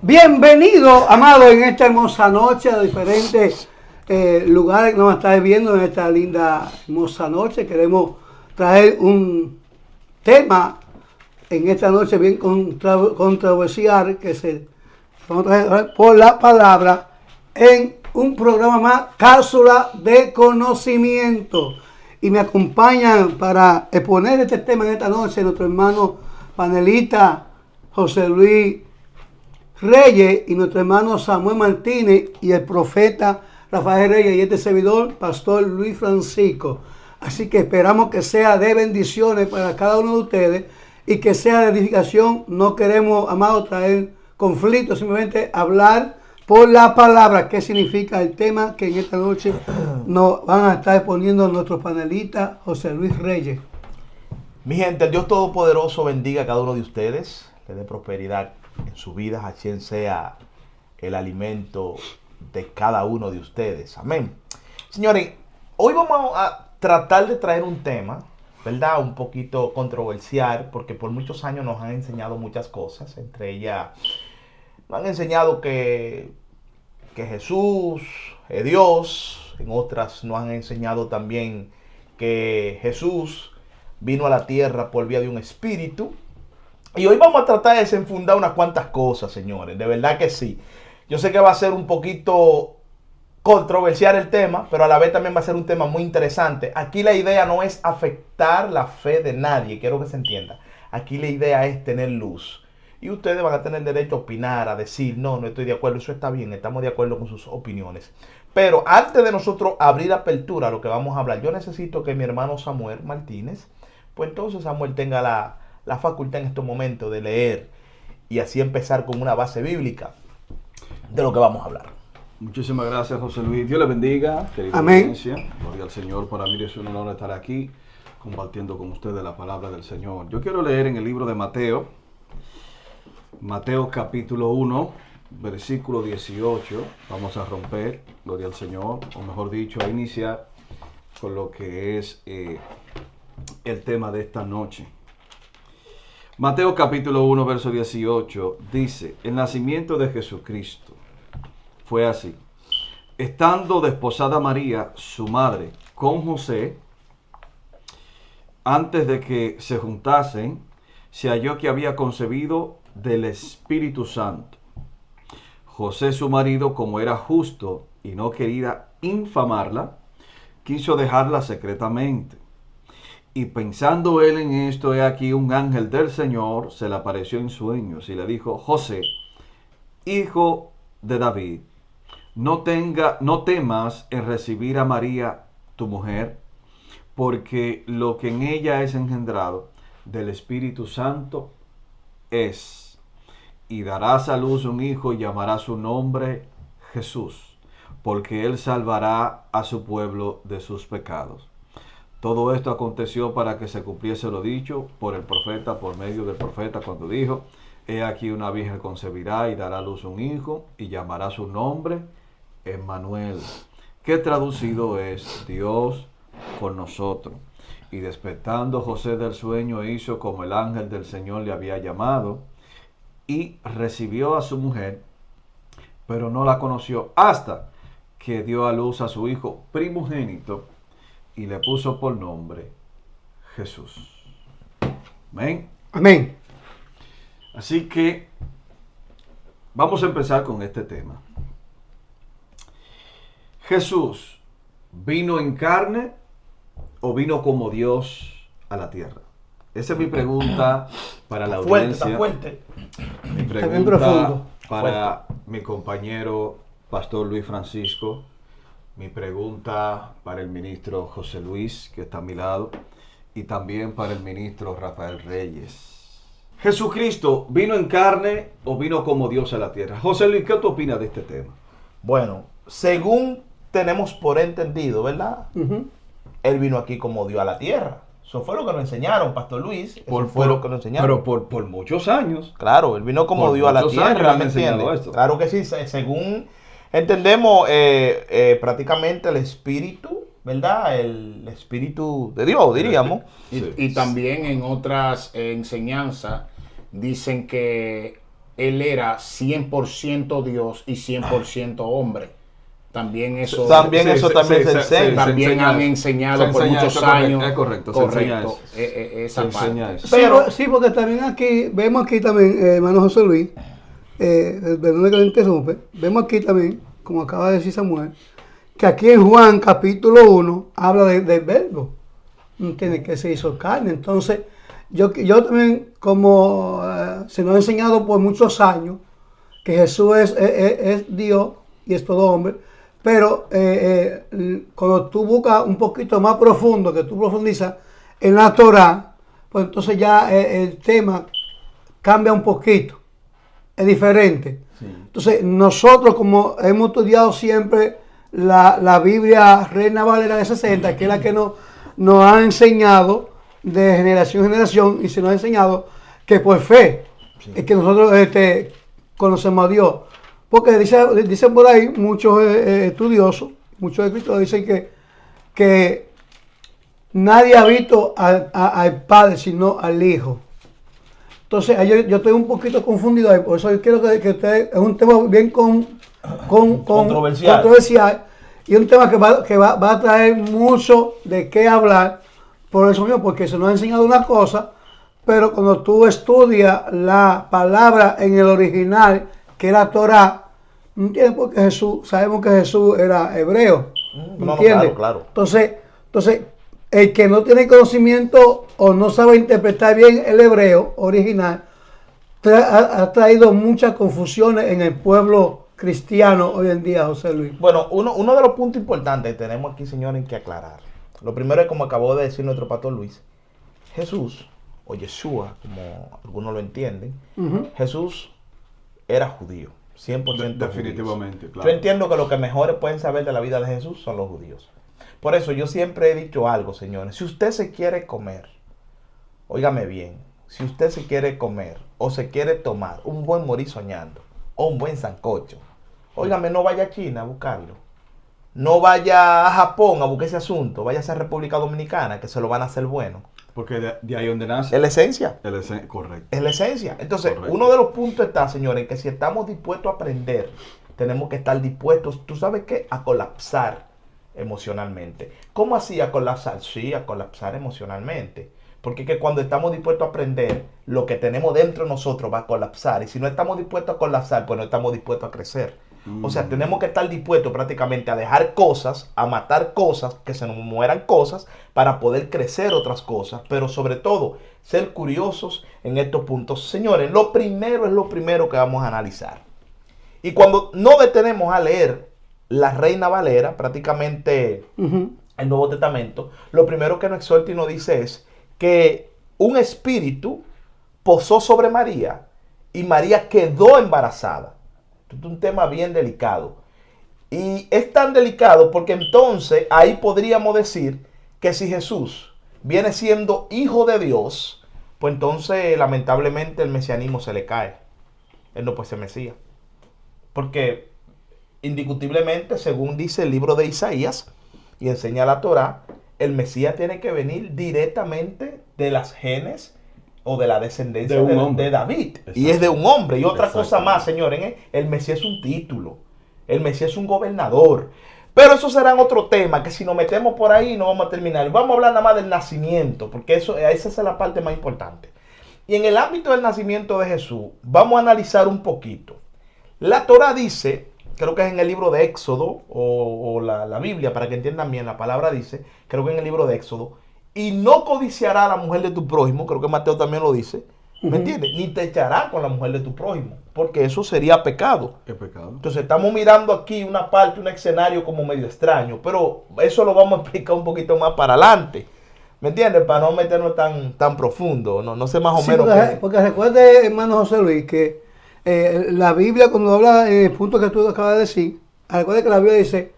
Bienvenido, amado, en esta hermosa noche a diferentes lugares que nos estáis viendo en esta linda, hermosa noche. Queremos traer un tema en esta noche bien controversial que se vamos a traer por la palabra en un programa más, cápsula de conocimiento. Y me acompañan para exponer este tema en esta noche nuestro hermano panelista José Luis Reyes y nuestro hermano Samuel Martínez y el profeta Rafael Reyes y este servidor, Pastor Luis Francisco. Así que esperamos que sea de bendiciones para cada uno de ustedes y que sea de edificación. No queremos, amados, traer conflictos, simplemente hablar por la palabra, qué significa el tema que en esta noche nos van a estar exponiendo nuestros panelistas José Luis Reyes. Mi gente, el Dios Todopoderoso bendiga a cada uno de ustedes, le dé prosperidad en sus vidas, a quien sea el alimento de cada uno de ustedes. Amén. Señores, hoy vamos a tratar de traer un tema, ¿verdad? Un poquito controversial, porque por muchos años nos han enseñado muchas cosas. Entre ellas, nos han enseñado que Jesús es Dios. En otras nos han enseñado también que Jesús vino a la tierra por vía de un espíritu. Y hoy vamos a tratar de desenfundar unas cuantas cosas, señores. De verdad que sí. Yo sé que va a ser un poquito controversial el tema, pero a la vez también va a ser un tema muy interesante. Aquí la idea no es afectar la fe de nadie, quiero que se entienda. Aquí la idea es tener luz. Y ustedes van a tener derecho a opinar, a decir, no estoy de acuerdo, eso está bien, estamos de acuerdo con sus opiniones. Pero antes de nosotros abrir apertura a lo que vamos a hablar, yo necesito que mi hermano Samuel Martínez, pues entonces Samuel tenga la facultad en estos momentos de leer y así empezar con una base bíblica de lo que vamos a hablar. Muchísimas gracias, José Luis. Dios le bendiga, querida Amén. audiencia. Gloria al Señor. Para mí es un honor estar aquí compartiendo con ustedes la palabra del Señor. Yo quiero leer en el libro de Mateo, Mateo capítulo 1, versículo 18. Vamos a romper, gloria al Señor, o mejor dicho, a iniciar con lo que es el tema de esta noche. Mateo capítulo 1, verso 18 dice: el nacimiento de Jesucristo fue así. Estando desposada María, su madre, con José, antes de que se juntasen, se halló que había concebido del Espíritu Santo. José, su marido, como era justo y no quería infamarla, quiso dejarla secretamente. Y pensando él en esto, he aquí un ángel del Señor se le apareció en sueños y le dijo: José, hijo de David, no temas en recibir a María, tu mujer, porque lo que en ella es engendrado del Espíritu Santo es, y darás a luz un hijo y llamará su nombre Jesús, porque él salvará a su pueblo de sus pecados. Todo esto aconteció para que se cumpliese lo dicho por el profeta, por medio del profeta, cuando dijo: he aquí una virgen concebirá y dará a luz un hijo y llamará su nombre Emmanuel, que traducido es Dios con nosotros. Y despertando José del sueño, hizo como el ángel del Señor le había llamado y recibió a su mujer, pero no la conoció hasta que dio a luz a su hijo primogénito y le puso por nombre Jesús. Amén. Amén. Así que vamos a empezar con este tema. ¿Jesús vino en carne o vino como Dios a la tierra? Esa es mi pregunta para la audiencia. Está fuerte. Mi pregunta para mi compañero Pastor Luis Francisco. Mi pregunta para el ministro José Luis, que está a mi lado, y también para el ministro Rafael Reyes. ¿Jesucristo vino en carne o vino como Dios a la tierra? José Luis, ¿qué tú opinas de este tema? Bueno, según tenemos por entendido, ¿verdad? Él vino aquí como Dios a la tierra. Eso fue lo que nos enseñaron, Pastor Luis. Fue lo que nos enseñaron. Pero por muchos años. Claro, él vino como Dios a la tierra, ¿me entiendes? Claro que sí, según entendemos prácticamente el espíritu, ¿verdad? El espíritu de Dios, diríamos. Y también en otras enseñanzas dicen que él era 100% Dios y 100% hombre. También eso, También eso también se enseña. también han enseñado por muchos años. Es correcto, se enseña eso. Esa Se enseña parte. eso. Pero, sí, porque también aquí, vemos aquí también, hermano José Luis, perdón que lo interrumpe, vemos aquí también, como acaba de decir Samuel, que aquí en Juan capítulo 1 habla del verbo, ¿entiendes? Que se hizo carne. Entonces, yo también, como se nos ha enseñado por muchos años, que Jesús es Dios y es todo hombre, pero cuando tú buscas un poquito más profundo, que tú profundizas en la Torah, pues entonces ya el tema cambia un poquito, es diferente. Sí. Entonces nosotros, como hemos estudiado siempre la Biblia Reina Valera de 60, que es la que nos ha enseñado de generación en generación, y se nos ha enseñado que por fe es que nosotros conocemos a Dios. Porque dicen por ahí muchos estudiosos, muchos escritores dicen que nadie ha visto al Padre sino al Hijo. Entonces yo estoy un poquito confundido ahí, por eso yo quiero que ustedes, es un tema bien controversial y un tema que va a traer mucho de qué hablar, por eso mismo, porque se nos ha enseñado una cosa, pero cuando tú estudias la palabra en el original, que era Torah, ¿no entiendes? Porque sabemos que Jesús era hebreo, ¿no entiendes? Claro. Entonces, el que no tiene conocimiento o no sabe interpretar bien el hebreo original, ha traído muchas confusiones en el pueblo cristiano hoy en día, José Luis. Bueno, uno de los puntos importantes que tenemos aquí, señores, que aclarar. Lo primero es, como acabó de decir nuestro pastor Luis, Jesús, o Yeshua, como algunos lo entienden, Jesús era judío, 100% Definitivamente, judíos. claro. Yo entiendo que lo que mejores pueden saber de la vida de Jesús son los judíos. Por eso yo siempre he dicho algo, señores. Si usted se quiere comer, óigame bien, si usted se quiere comer o se quiere tomar un buen morir soñando o un buen sancocho, óigame, no vaya a China a buscarlo. No vaya a Japón a buscar ese asunto, vaya a República Dominicana, que se lo van a hacer bueno. Porque de ahí donde nace. Es la esencia. Correcto. Es la esencia. Entonces, Correcto. uno de los puntos está, señores, que si estamos dispuestos a aprender, tenemos que estar dispuestos, ¿tú sabes qué? A colapsar emocionalmente. ¿Cómo así a colapsar? Sí, a colapsar emocionalmente. Porque es que cuando estamos dispuestos a aprender, lo que tenemos dentro de nosotros va a colapsar. Y si no estamos dispuestos a colapsar, pues no estamos dispuestos a crecer. O sea, tenemos que estar dispuestos prácticamente a dejar cosas, a matar cosas, que se nos mueran cosas, para poder crecer otras cosas. Pero sobre todo, ser curiosos en estos puntos. Señores, lo primero es lo primero que vamos a analizar. Y cuando no detenemos a leer la Reina Valera, prácticamente el Nuevo Testamento, lo primero que nos exhorta y nos dice es que un espíritu posó sobre María y María quedó embarazada. Es un tema bien delicado. Y es tan delicado porque entonces ahí podríamos decir que si Jesús viene siendo hijo de Dios, pues entonces lamentablemente el mesianismo se le cae. Él no puede ser Mesías. Porque indiscutiblemente, según dice el libro de Isaías y enseña la Torá, el Mesías tiene que venir directamente de las genes o de la descendencia de David. Y es de un hombre. Y otra cosa más, señores, el Mesías es un título. El Mesías es un gobernador. Pero eso será otro tema, que si nos metemos por ahí no vamos a terminar. Vamos a hablar nada más del nacimiento, porque esa es la parte más importante. Y en el ámbito del nacimiento de Jesús, vamos a analizar un poquito. La Torá dice, creo que es en el libro de Éxodo, o la Biblia, para que entiendan bien, la palabra dice, creo que en el libro de Éxodo, y no codiciará a la mujer de tu prójimo, creo que Mateo también lo dice, ¿me entiendes? Ni te echará con la mujer de tu prójimo, porque eso sería pecado. Es pecado. Entonces estamos mirando aquí una parte, un escenario como medio extraño, pero eso lo vamos a explicar un poquito más para adelante, ¿me entiendes? Para no meternos tan profundo, no sé más o menos. Porque recuerde, hermano José Luis, que la Biblia, cuando habla en el punto que tú acabas de decir, recuerde que la Biblia dice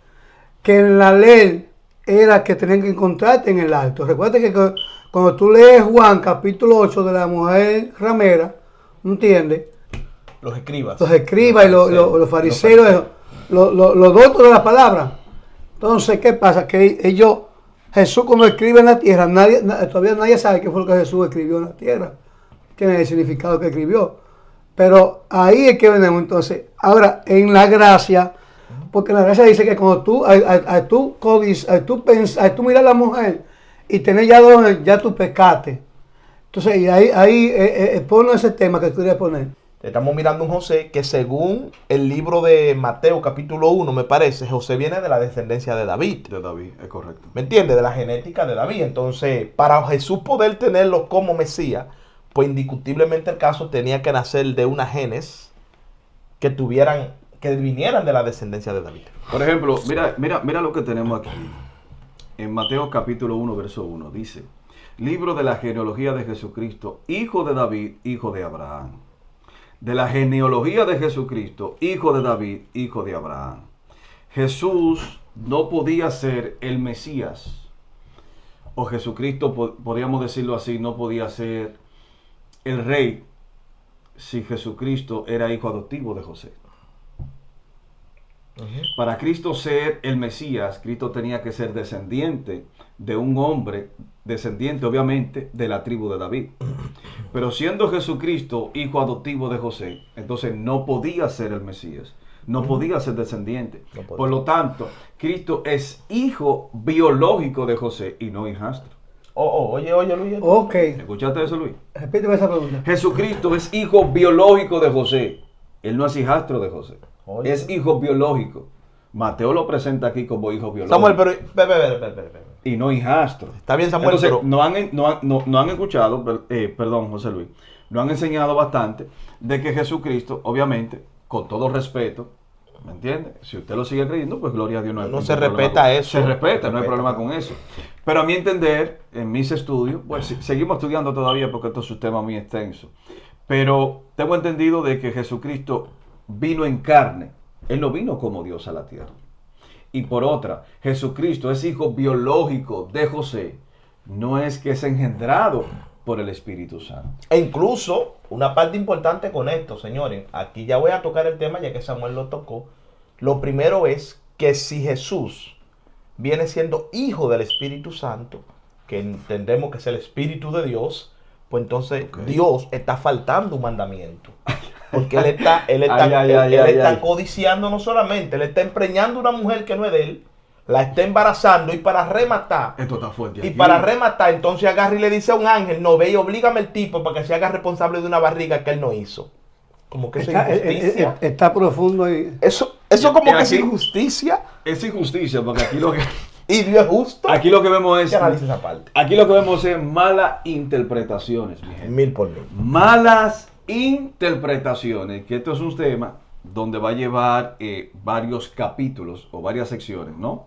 que en la ley era que tenían que encontrarte en el alto. Recuerda que cuando tú lees Juan capítulo 8 de la mujer ramera, ¿no entiendes? Los escribas. Los escribas y los fariseos, los doctos de la palabra. Entonces, ¿qué pasa? Que Jesús cuando escribe en la tierra, todavía nadie sabe qué fue lo que Jesús escribió en la tierra. Tiene el significado que escribió. Pero ahí es que venimos entonces. Ahora, en la gracia, porque la gracia dice que cuando tú, al tú mirar a la mujer y tener ya dos, ya tú pecaste. Entonces, y ahí pone ese tema que tú querías poner. Estamos mirando un José que según el libro de Mateo capítulo 1, me parece, José viene de la descendencia de David. De David, es correcto. ¿Me entiendes? De la genética de David. Entonces, para Jesús poder tenerlo como Mesías, pues indiscutiblemente el caso tenía que nacer de una genes que vinieran de la descendencia de David. Por ejemplo, mira lo que tenemos aquí. En Mateo capítulo 1, verso 1, dice, libro de la genealogía de Jesucristo, hijo de David, hijo de Abraham. De la genealogía de Jesucristo, hijo de David, hijo de Abraham. Jesús no podía ser el Mesías, o Jesucristo, podríamos decirlo así, no podía ser el rey si Jesucristo era hijo adoptivo de José. Para Cristo ser el Mesías, Cristo tenía que ser descendiente de un hombre, descendiente obviamente de la tribu de David. Pero siendo Jesucristo hijo adoptivo de José, entonces no podía ser el Mesías, no podía ser descendiente. Por lo tanto, Cristo es hijo biológico de José y no hijastro. Oye, Luis. Ok. ¿Escuchaste eso, Luis? Repíteme esa pregunta. Jesucristo es hijo biológico de José. Él no es hijastro de José. Oye. Es hijo biológico. Mateo lo presenta aquí como hijo biológico. Samuel, pero... Ve. Y no hijastro. Está bien, Samuel, Entonces, pero... no han escuchado, perdón, José Luis, no han enseñado bastante de que Jesucristo, obviamente, con todo respeto, ¿me entiende? Si usted lo sigue creyendo, pues gloria a Dios, no hay No ningún se problema respeta con eso. Se respeta, no hay Respeta. problema con eso. Pero a mi entender, en mis estudios, pues seguimos estudiando todavía porque esto es un tema muy extenso. Pero tengo entendido de que Jesucristo vino en carne. Él no vino como Dios a la tierra. Y por otra, Jesucristo es hijo biológico de José. No es que es engendrado por el Espíritu Santo. E incluso, una parte importante con esto, señores, aquí ya voy a tocar el tema ya que Samuel lo tocó. Lo primero es que si Jesús viene siendo hijo del Espíritu Santo, que entendemos que es el Espíritu de Dios, pues entonces Dios está faltando un mandamiento. Porque él está codiciando no solamente, él está empreñando a una mujer que no es de él, la está embarazando y para rematar. Esto está fuerte. Y aquí. para rematar, entonces agarra y le dice a un ángel, no ve y oblígame el tipo para que se haga responsable de una barriga que él no hizo. Como que eso es injusticia. Está profundo ahí. Eso como que es injusticia. Es injusticia, porque aquí lo que... Y Dios es justo. Aquí lo que vemos es... ¿Qué analiza esa parte? Aquí lo que vemos es malas interpretaciones, mi gente. 1000 por 1000. Malas interpretaciones, que esto es un tema donde va a llevar varios capítulos o varias secciones, ¿no?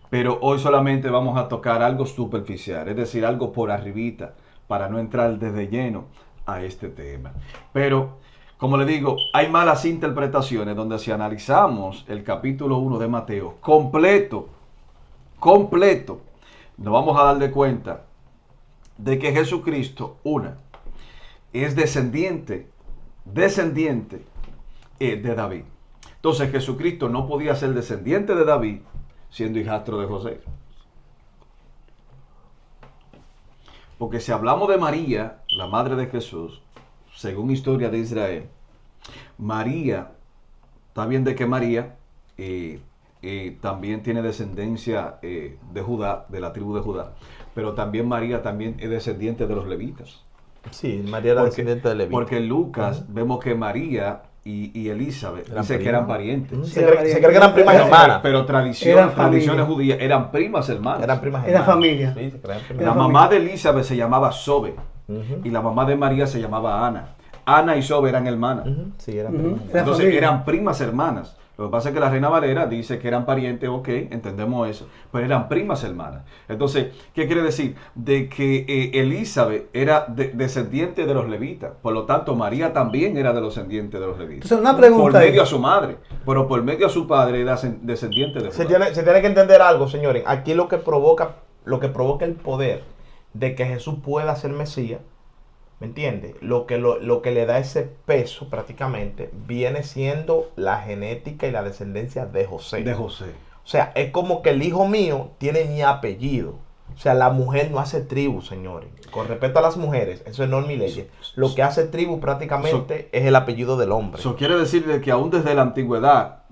Pero hoy solamente vamos a tocar algo superficial, es decir, algo por arribita, para no entrar desde lleno a este tema. Pero, como le digo, hay malas interpretaciones donde si analizamos el capítulo 1 de Mateo completo, nos vamos a dar de cuenta de que Jesucristo, es descendiente de David. Entonces Jesucristo no podía ser descendiente de David siendo hijastro de José. Porque si hablamos de María, la madre de Jesús, según historia de Israel, María, está bien de que María también tiene descendencia de Judá, de la tribu de Judá, pero también María también es descendiente de los levitas. Sí, María era descendiente de Leví. Porque en Lucas vemos que María y Elizabeth dice que eran parientes. Se cree que eran primas hermanas. Pero tradiciones judías eran primas hermanas. Eran primas Era hermanas. familia. Sí, se creían primas La Era mamá de Elizabeth se llamaba Sobe Ujú. y la mamá de María se llamaba Ana. Ana y Sobe eran hermanas. Ujú. Sí, eran Ujú. primas hermanas. Era Entonces familia. eran primas hermanas. Lo que pasa es que la Reina Valera dice que eran parientes, ok, entendemos eso, pero eran primas hermanas. Entonces, ¿qué quiere decir? De que Elizabeth era descendiente de los levitas, por lo tanto María también era de los descendientes de los levitas. Entonces, una pregunta por ahí. medio a su madre, pero por medio a su padre era descendiente de Se Judá. tiene que entender algo, señores. Aquí lo que provoca el poder de que Jesús pueda ser Mesías, ¿me entiendes? Lo que le da ese peso prácticamente viene siendo la genética y la descendencia de José. De José. O sea, es como que el hijo mío tiene mi apellido. O sea, la mujer no hace tribu, señores. Con respecto a las mujeres, eso es norma y ley. Lo que hace tribu prácticamente es el apellido del hombre. Eso quiere decir de que aún desde la antigüedad,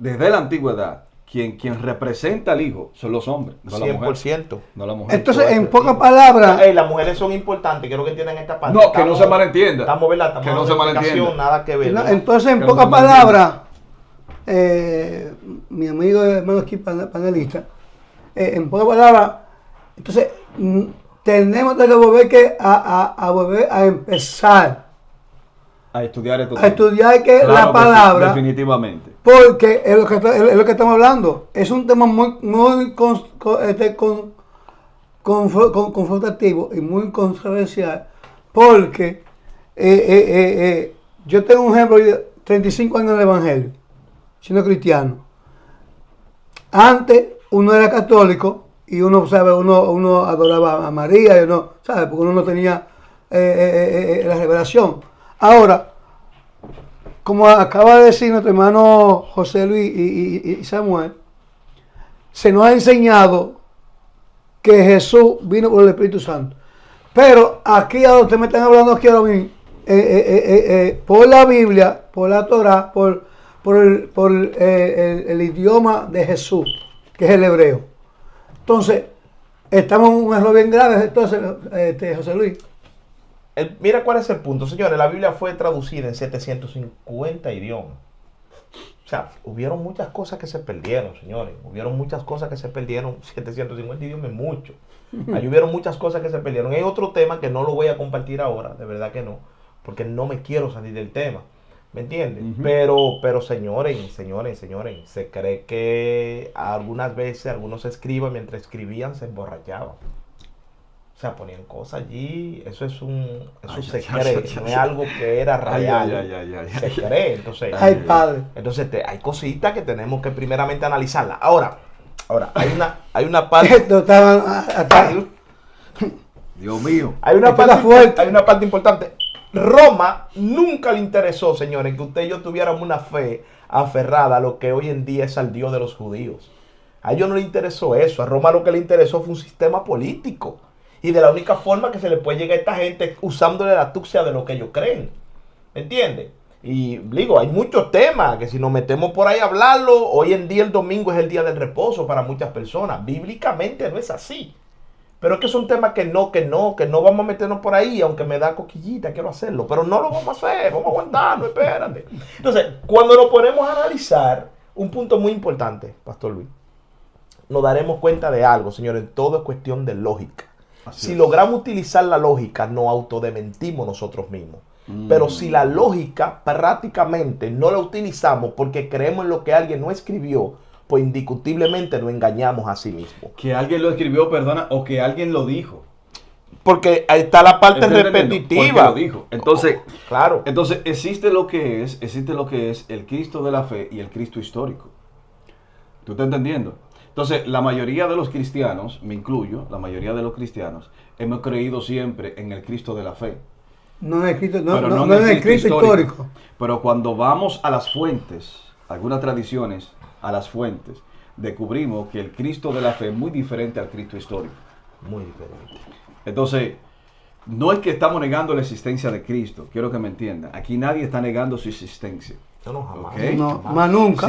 quien representa al hijo son los hombres, no la mujer. 100%. No la mujer. Entonces, en pocas palabras, Las mujeres son importantes, quiero que entiendan esta parte. No, que no se malentienda. Estamos, ¿verdad? Estamos Que no en se una malentienda. explicación, nada que ver. ¿verdad? entonces, en Que pocas no se entiende. palabras, mi amigo hermano aquí panelista, en pocas palabras, entonces tenemos que volver volver a empezar A estudiar esto. a estudiar que Claro la que sí, palabra, definitivamente. porque es lo que estamos hablando. Es un tema muy confrontativo y muy controversial, porque yo tengo un ejemplo de 35 años del Evangelio, siendo cristiano. Antes uno era católico y uno, ¿sabe? Uno adoraba a María y uno, ¿sabe? Porque uno no tenía la revelación. Ahora, como acaba de decir nuestro hermano José Luis y Samuel, se nos ha enseñado que Jesús vino por el Espíritu Santo. Pero aquí ahora ustedes me están hablando aquí ahora mismo, por la Biblia, por la Torah, por el idioma de Jesús, que es el hebreo. Entonces, estamos en un error bien grave, entonces, José Luis. Mira cuál es el punto, señores. La Biblia fue traducida en 750 idiomas. O sea, hubieron muchas cosas que se perdieron, señores. Hubieron muchas cosas que se perdieron. 750 idiomas es mucho. Ahí hubieron muchas cosas que se perdieron. Hay otro tema que no lo voy a compartir ahora, de verdad que no, porque no me quiero salir del tema. ¿Me entiendes? Pero señores, se cree que algunas veces algunos escribas mientras escribían se emborrachaban. O sea, ponían cosas allí, eso se cree, no es algo que era real. Se cree, entonces. Ay, padre. Entonces hay cositas que tenemos que primeramente analizarlas. Ahora, hay una parte. Esto estaba Dios mío. Hay una Esto está parte, fuerte. hay una parte importante. Roma nunca le interesó, señores, que usted y yo tuviéramos una fe aferrada a lo que hoy en día es al Dios de los judíos. A ellos no le interesó eso. A Roma lo que le interesó fue un sistema político. Y de la única forma que se le puede llegar a esta gente usándole la astucia de lo que ellos creen. ¿Me entiendes? Y digo, hay muchos temas que si nos metemos por ahí a hablarlo, hoy en día el domingo es el día del reposo para muchas personas. Bíblicamente no es así. Pero es que son temas que no vamos a meternos por ahí, aunque me da coquillita, quiero hacerlo. Pero no lo vamos a hacer, vamos a aguantarnos, espérate. Entonces, cuando nos ponemos a analizar, un punto muy importante, Pastor Luis, nos daremos cuenta de algo, señores, todo es cuestión de lógica. Si logramos utilizar la lógica, nos autodementimos nosotros mismos. Pero si la lógica prácticamente no la utilizamos porque creemos en lo que alguien no escribió, pues indiscutiblemente nos engañamos a sí mismos. Que alguien lo escribió, perdona, o que alguien lo dijo. Porque ahí está la parte ¿Estás entendiendo? repetitiva. Porque lo dijo. Entonces, claro. Entonces existe lo que es el Cristo de la fe y el Cristo histórico. ¿Tú estás entendiendo? Entonces, la mayoría de los cristianos, me incluyo, la mayoría de los cristianos, hemos creído siempre en el Cristo de la fe. No es escrito, Pero no es escrito histórico. Pero cuando vamos a las fuentes, algunas tradiciones, a las fuentes, descubrimos que el Cristo de la fe es muy diferente al Cristo histórico. Muy diferente. Entonces, no es que estamos negando la existencia de Cristo, quiero que me entiendan. Aquí nadie está negando su existencia. No, jamás. ¿Ok? No, más nunca.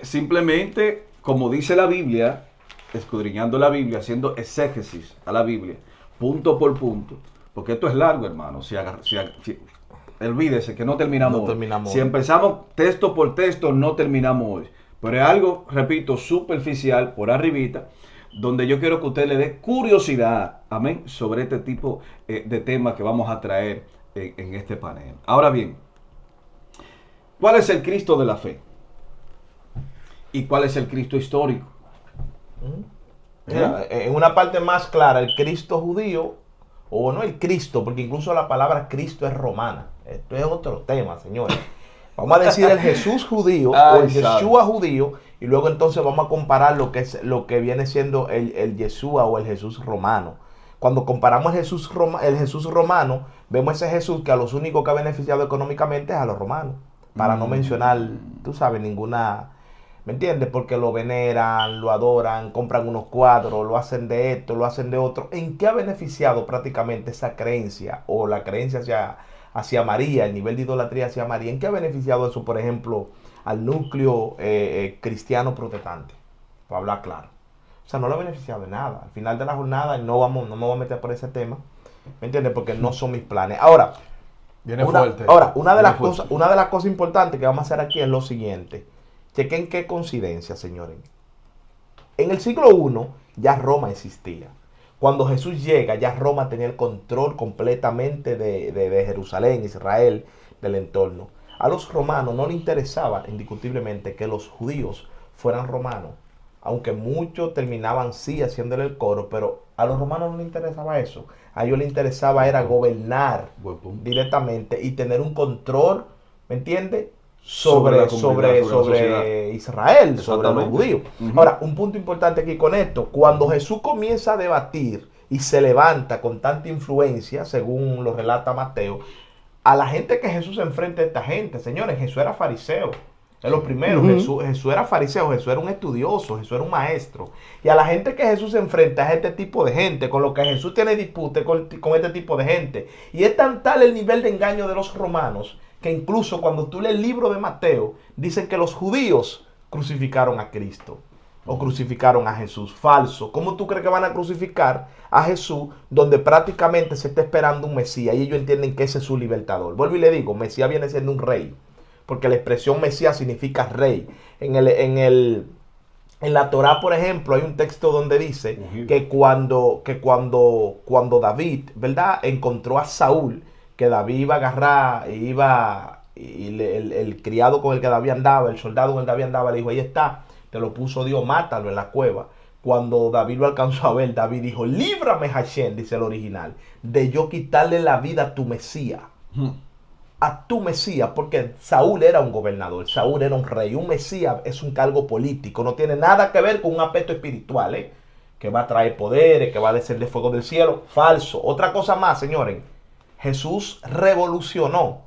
Simplemente, como dice la Biblia, escudriñando la Biblia, haciendo exégesis a la Biblia, punto por punto, porque esto es largo, hermano. Olvídese que no terminamos hoy. Si empezamos texto por texto, no terminamos hoy. Pero es algo, repito, superficial, por arribita, donde yo quiero que usted le dé curiosidad, amén, sobre este tipo de temas que vamos a traer en este panel. Ahora bien, ¿cuál es el Cristo de la fe? ¿Y cuál es el Cristo histórico? Mira, en una parte más clara, el Cristo judío, o no el Cristo, porque incluso la palabra Cristo es romana. Esto es otro tema, señores. Vamos a decir el Jesús judío o el Yeshua judío, y luego entonces vamos a comparar lo que viene siendo el Yeshua o el Jesús romano. Cuando comparamos el Jesús romano, vemos ese Jesús que a los únicos que ha beneficiado económicamente es a los romanos. Para no mencionar, tú sabes, ¿Me entiendes? Porque lo veneran, lo adoran, compran unos cuadros, lo hacen de esto, lo hacen de otro. ¿En qué ha beneficiado prácticamente esa creencia o la creencia hacia María, el nivel de idolatría hacia María? ¿En qué ha beneficiado eso, por ejemplo, al núcleo cristiano protestante? Para hablar claro. O sea, no lo ha beneficiado de nada. Al final de la jornada no me voy a meter por ese tema. ¿Me entiendes? Porque no son mis planes. Ahora, una de las cosas importantes que vamos a hacer aquí es lo siguiente. Chequen qué coincidencia, señores. En el siglo I ya Roma existía. Cuando Jesús llega, ya Roma tenía el control completamente de Jerusalén, Israel, del entorno. A los romanos no les interesaba indiscutiblemente que los judíos fueran romanos. Aunque muchos terminaban sí haciéndole el coro, pero a los romanos no les interesaba eso. A ellos les interesaba era gobernar directamente y tener un control, ¿me entiendes? Sobre Israel, sobre los judíos. Ahora, un punto importante aquí con esto, cuando Jesús comienza a debatir y se levanta con tanta influencia, según lo relata Mateo, a la gente que Jesús se enfrenta a esta gente, señores, Jesús era fariseo. Es lo primero, Jesús era fariseo, Jesús era un estudioso, Jesús era un maestro. Y a la gente que Jesús se enfrenta a este tipo de gente, con lo que Jesús tiene dispute con este tipo de gente. Y es tan tal el nivel de engaño de los romanos, que incluso cuando tú lees el libro de Mateo, dicen que los judíos crucificaron a Cristo o crucificaron a Jesús. Falso. ¿Cómo tú crees que van a crucificar a Jesús donde prácticamente se está esperando un Mesías y ellos entienden que ese es su libertador? Vuelvo y le digo, Mesías viene siendo un rey, porque la expresión Mesías significa rey. En la Torá, por ejemplo, hay un texto donde dice que cuando David, ¿verdad?, encontró a Saúl, que David iba a agarrar, el criado con el que David andaba, el soldado con el que David andaba, le dijo, ahí está, te lo puso Dios, mátalo en la cueva. Cuando David lo alcanzó a ver, David dijo, líbrame, Hashem, dice el original, de yo quitarle la vida a tu Mesías. A tu Mesías, porque Saúl era un gobernador, Saúl era un rey. Un Mesías es un cargo político, no tiene nada que ver con un aspecto espiritual, que va a traer poderes, que va a descender fuego del cielo. Falso. Otra cosa más, señores, Jesús revolucionó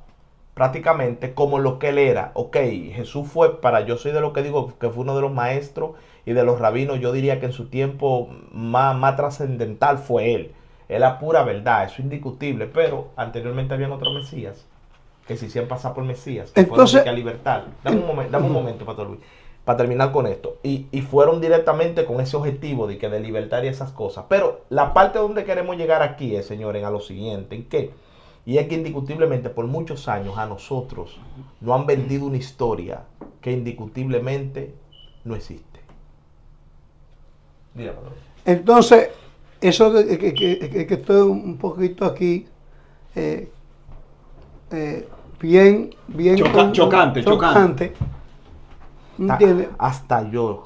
prácticamente como lo que él era. Ok, Jesús fue, yo soy de lo que digo, que fue uno de los maestros y de los rabinos, yo diría que en su tiempo más trascendental fue él. Era pura verdad, eso es indiscutible, pero anteriormente habían otros Mesías que se hicieron pasar por Mesías, que entonces, fueron a libertar. Dame un momento, Pastor Luis, para terminar con esto. Y fueron directamente con ese objetivo de libertar y esas cosas. Pero la parte donde queremos llegar aquí es, señores, a lo siguiente, ¿en qué? Y es que indiscutiblemente por muchos años a nosotros nos han vendido una historia que indiscutiblemente no existe. Mira, entonces, eso que estoy un poquito aquí, bien chocante. ¿Entiendes? Hasta yo.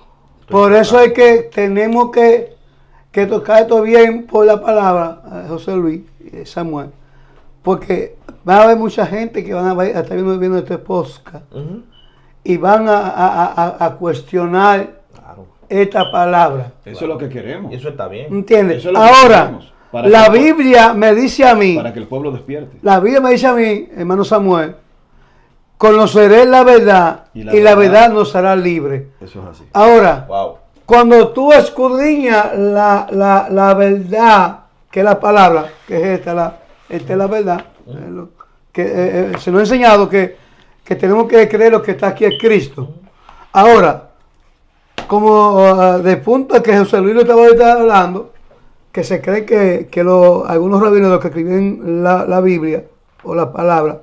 Por eso es que tenemos que tocar esto bien por la palabra, José Luis, Samuel. Porque va a haber mucha gente que van a estar viendo este podcast y van a cuestionar esta palabra. Eso es lo que queremos. Eso está bien. ¿Entiendes? Eso es lo Ahora, la Biblia me dice a mí, para que el pueblo despierte. la Biblia me dice a mí, hermano Samuel, conoceré la verdad y la verdad nos hará libre. Eso es así. Ahora, Wow. cuando tú escudriñas la verdad, que es la palabra, que es esta es la verdad, que se nos ha enseñado que tenemos que creer lo que está aquí es Cristo. Ahora, como de punto que José Luis lo estaba hablando, que se cree que algunos rabinos, los que escriben la Biblia o la palabra,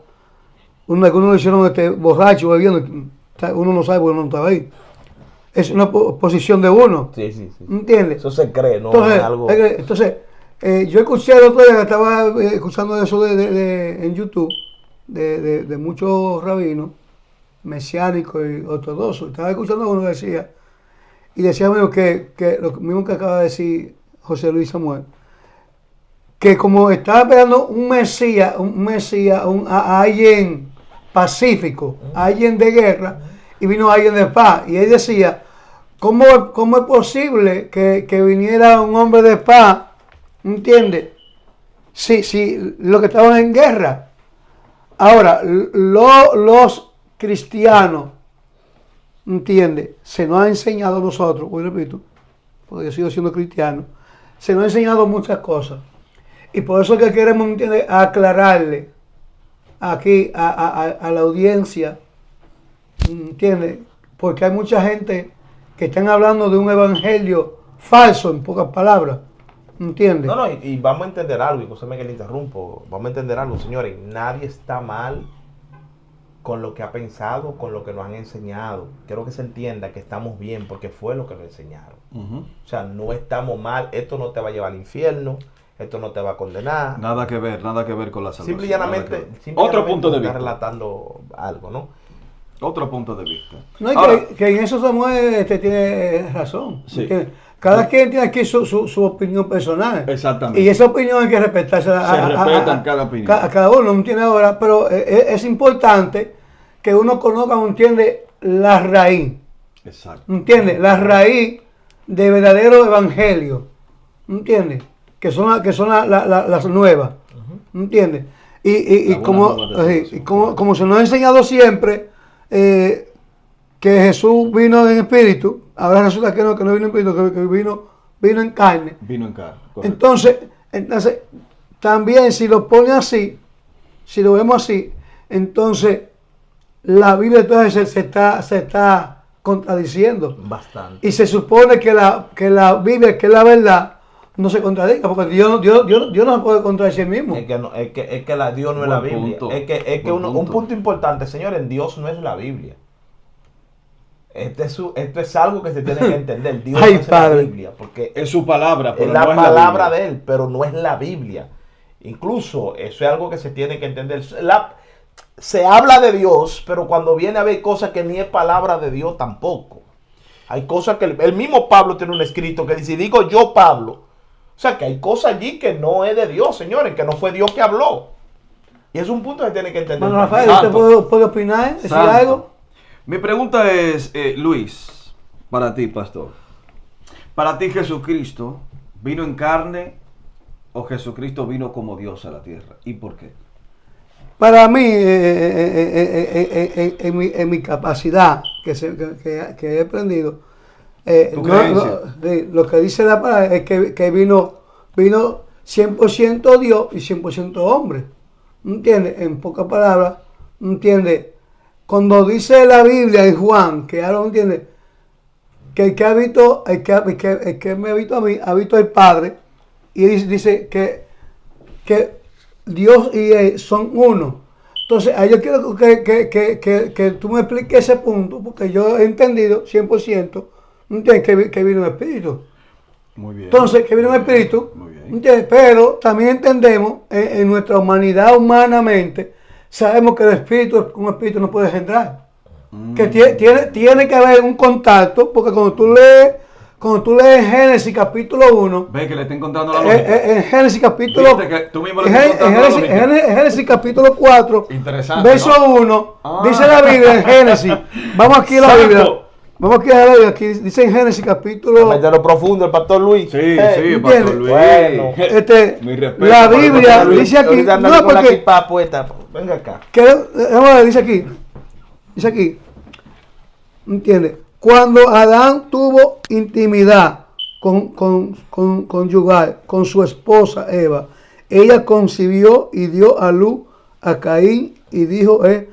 algunos lo hicieron borracho, bebiendo, uno no sabe porque uno no estaba ahí. Es una posición de uno. Sí. ¿Entiendes? Eso se cree, no Entonces, es algo. Yo escuché el otro día, estaba escuchando eso en YouTube, de muchos rabinos mesiánicos y ortodoxos. Estaba escuchando a uno que decía, y decía que lo mismo que acaba de decir José Luis Samuel, que como estaba esperando un Mesías, a alguien pacífico, a alguien de guerra, y vino alguien de paz. Y él decía, ¿cómo es posible que viniera un hombre de paz? ¿Entiendes? Sí, lo que estaban en guerra. Ahora, los cristianos ¿entiendes? Se nos ha enseñado a nosotros, hoy repito, porque yo sigo siendo cristiano, se nos ha enseñado muchas cosas. Y por eso es que queremos, ¿entiendes?, aclararle aquí a la audiencia, ¿entiendes? Porque hay mucha gente que están hablando de un evangelio falso, en pocas palabras, ¿entiendes? No, y vamos a entender algo, y José que le interrumpo, vamos a entender algo, señores, nadie está mal con lo que ha pensado, con lo que nos han enseñado. Quiero que se entienda que estamos bien porque fue lo que nos enseñaron. O sea, no estamos mal, esto no te va a llevar al infierno, esto no te va a condenar. Nada que ver con la salvación. Simple y llanamente, Otro punto de está vista. relatando algo, ¿no? Otro punto de vista. No, y Ahora, que en eso Samuel tiene razón. Sí. Que cada quien tiene aquí su opinión personal. Exactamente. Y esa opinión hay que respetarse respetan cada opinión. a cada uno, ¿entiende? Ahora, pero es importante que uno conozca, ¿entiende?, la raíz. exacto. ¿Entiendes? La raíz de verdadero evangelio. ¿Entiendes? Que son las nuevas. ¿Entiendes? Y La buena como, nueva de Dios. como se nos ha enseñado siempre, que Jesús vino en espíritu, ahora resulta que no vino en espíritu, que vino en carne. Vino en carne. correcto. Entonces, también si lo pone así, si lo vemos así, entonces la Biblia entonces se está contradiciendo. Bastante. Y se supone que la Biblia, que es la verdad, no se contradiga, porque Dios no se puede contradecir mismo. Es que Dios no es Buen la Biblia. punto. Es que Buen un punto. punto importante, señores, Dios no es la Biblia. Esto es algo que se tiene que entender. Dios Ay, no es Padre. la Biblia, porque Es su palabra, es pero la no es palabra Biblia. de Él, pero no es la Biblia. Incluso eso es algo que se tiene que entender. Se habla de Dios, pero cuando viene a ver cosas que ni es palabra de Dios tampoco. Hay cosas que el mismo Pablo tiene un escrito que dice, digo yo Pablo. O sea que hay cosas allí que no es de Dios, señores, que no fue Dios que habló. Y es un punto que tiene que entender. Bueno, también. Rafael, ¿usted Santo. puede opinar? ¿Decir Santo. algo? Mi pregunta es, Luis, para ti, pastor. Para ti, Jesucristo vino en carne o Jesucristo vino como Dios a la tierra. ¿Y por qué? Para mí, en mi capacidad que he aprendido, ¿Tu creencia? lo que dice la palabra es que vino 100% Dios y 100% hombre. ¿Entiendes? En pocas palabras, ¿entiendes? Cuando dice la Biblia en Juan, que ahora entiende, que el que ha visto, el que me ha visto a mí, ha visto al Padre, y dice que Dios y Él son uno. Entonces, ahí yo quiero que tú me expliques ese punto, porque yo he entendido 100%, ¿entiendes? Que vino el Espíritu. Muy bien. Entonces, que vino el Espíritu, Muy bien. ¿entiendes? Pero también entendemos, en nuestra humanidad, humanamente, sabemos que un espíritu no puede engendrar. Que tiene que haber un contacto, porque cuando tú lees Génesis capítulo 1, Ve que le está encontrando la lógica. en Génesis capítulo Viste que tú mismo le estás en contando la lógica. Génesis capítulo 4, Interesante, verso ¿no? 1, Ah. dice la Biblia en Génesis. Vamos aquí a la Santo. Biblia. Vamos aquí a la Biblia. Aquí dice en Génesis capítulo. Mete lo profundo, el pastor Luis. Sí, ¿entiendes? pastor Luis. Bueno. Mi respeto La por el Biblia pastor Luis. dice aquí. Ahorita anda No, con la porque. equipa puesta. Venga acá. Vamos a ver, dice aquí. Dice aquí. ¿Entiendes? Cuando Adán tuvo intimidad conyugal con su esposa Eva, ella concibió y dio a luz a Caín y dijo, he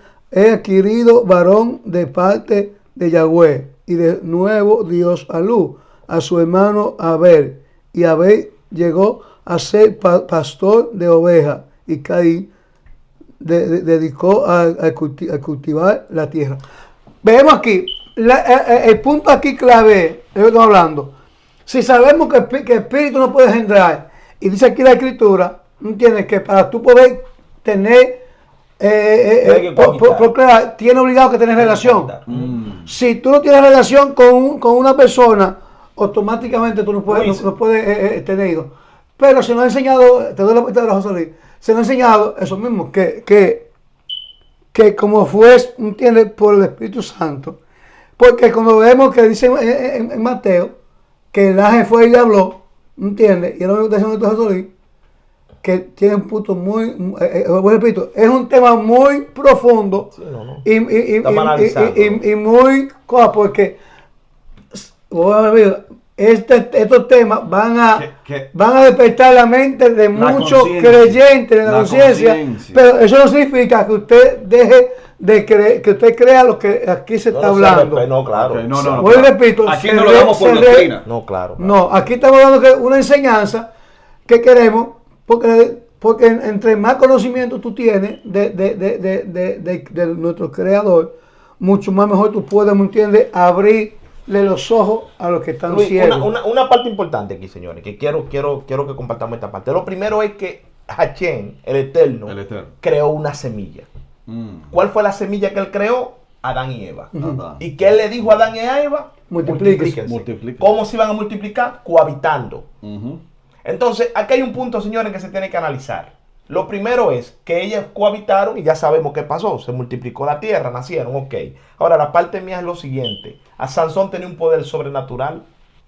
adquirido varón de parte de Yahweh. Y de nuevo Dios a luz a su hermano Abel. Y Abel llegó a ser pastor de ovejas. Y Caín dedicó a cultivar la tierra. Vemos aquí, el punto aquí clave es lo que estamos hablando. Si sabemos que el espíritu no puede engendrar, y dice aquí la escritura, ¿entiendes? Que para tú poder tener, procrear, tiene obligado que tener relación. Si tú no tienes relación con una persona, automáticamente tú no puedes tener hijos. Pero se nos ha enseñado, te doy la palabra, José Luis, se nos ha enseñado eso mismo, que como fue, ¿entiendes? Por el Espíritu Santo. Porque cuando vemos que dice en Mateo, que el ángel fue y le habló, ¿entiendes? Y era una invitación de José Luis, que tiene un punto repito, es un tema muy profundo Sí, no. y Estamos analizando. y muy cosa, porque estos temas van a despertar la mente de La muchos conciencia. creyentes de la La conciencia, conciencia. pero eso no significa que usted deje de creer, que usted crea lo que aquí se está hablando. No, claro. Ok, no. Vuelvo y repito, Aquí se no lo re- damos por se re- doctrina. No, claro. No, aquí estamos hablando de una enseñanza que queremos, porque entre más conocimiento tú tienes de nuestro creador, mucho más mejor tú puedes, ¿me entiendes?, abrirle los ojos a los que están Luis, ciegos. una parte importante aquí, señores, que quiero que compartamos esta parte. Lo primero es que Hachén, el Eterno, creó una semilla. ¿Cuál fue la semilla que él creó? Adán y Eva. ¿Y qué él le dijo a Adán y a Eva? Multiplíquense. Multiplíquense. ¿Cómo se iban a multiplicar? Cohabitando. Entonces, aquí hay un punto, señores, que se tiene que analizar. Lo primero es que ellas cohabitaron y ya sabemos qué pasó. Se multiplicó la tierra, nacieron, ok. Ahora, la parte mía es lo siguiente. A Sansón tenía un poder sobrenatural.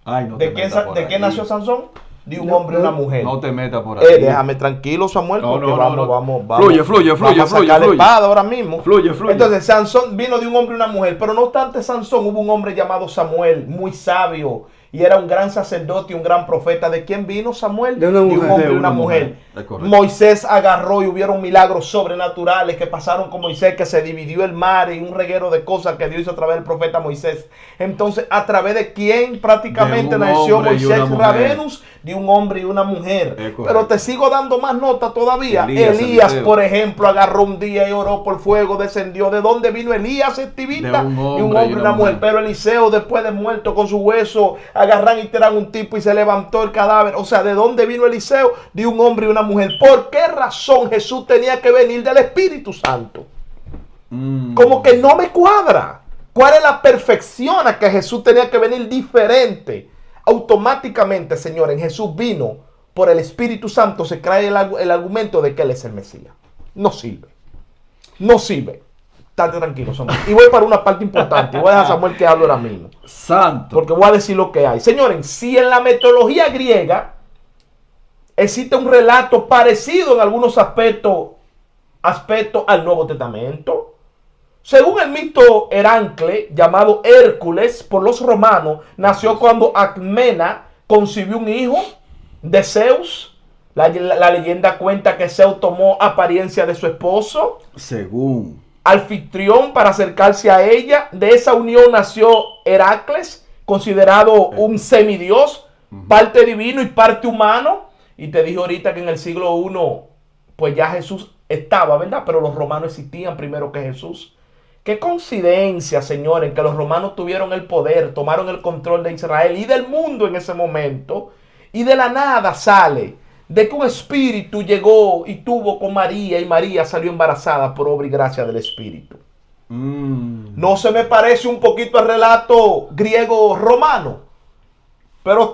Ay, no ¿De te metas por qué ahí. nació Sansón? De un hombre y una mujer. No te metas por ahí. Déjame tranquilo, Samuel, No, porque no, no, no. vamos. Fluye, vamos a sacar la fluye. espada ahora mismo. Fluye. Entonces, Sansón vino de un hombre y una mujer, pero no obstante Sansón, hubo un hombre llamado Samuel, muy sabio, y era un gran sacerdote y un gran profeta. ¿De quién vino Samuel? De una mujer. un hombre De y una una mujer. mujer. Es correcto. Moisés agarró y hubieron milagros sobrenaturales que pasaron con Moisés, que se dividió el mar y un reguero de cosas que Dios hizo a través del profeta Moisés. Entonces, ¿a través de quién prácticamente De un nació hombre y Moisés una mujer. Rabenus? De un hombre y una mujer. Es correcto. Pero te sigo dando más nota todavía. Elías, Elías, Eliseo. por ejemplo, agarró un día y oró por fuego, descendió. ¿De dónde vino Elías, estivita? De un hombre y un y hombre y una una mujer. mujer. Pero Eliseo, después de muerto con su hueso, agarran y tiran un tipo y se levantó el cadáver. O sea, ¿de dónde vino Eliseo? De un hombre y una mujer. ¿Por qué razón Jesús tenía que venir del Espíritu Santo? Como que no me cuadra. ¿Cuál es la perfección a que Jesús tenía que venir diferente? Automáticamente, señores, Jesús vino por el Espíritu Santo. Se trae el argumento de que Él es el Mesías. No sirve. No sirve. Estate tranquilo, Samuel. Y voy para una parte importante. Voy a dejar a Samuel que hable ahora mismo. Santo. Porque voy a decir lo que hay. Señores, si en la mitología griega existe un relato parecido en algunos aspectos al Nuevo Testamento, según el mito Herancle, llamado Hércules por los romanos, nació cuando Alcmena concibió un hijo de Zeus. La leyenda cuenta que Zeus tomó apariencia de su esposo, Según. anfitrión, para acercarse a ella. De esa unión nació Heracles, considerado un semidios, parte divino y parte humano. Y te dije ahorita que en el siglo I, pues ya Jesús estaba, ¿verdad? Pero los romanos existían primero que Jesús. Qué coincidencia, señores, que los romanos tuvieron el poder, tomaron el control de Israel y del mundo en ese momento. Y de la nada sale de que un espíritu llegó y tuvo con María, y María salió embarazada por obra y gracia del Espíritu. ¿No se me parece un poquito al relato griego-romano? Pero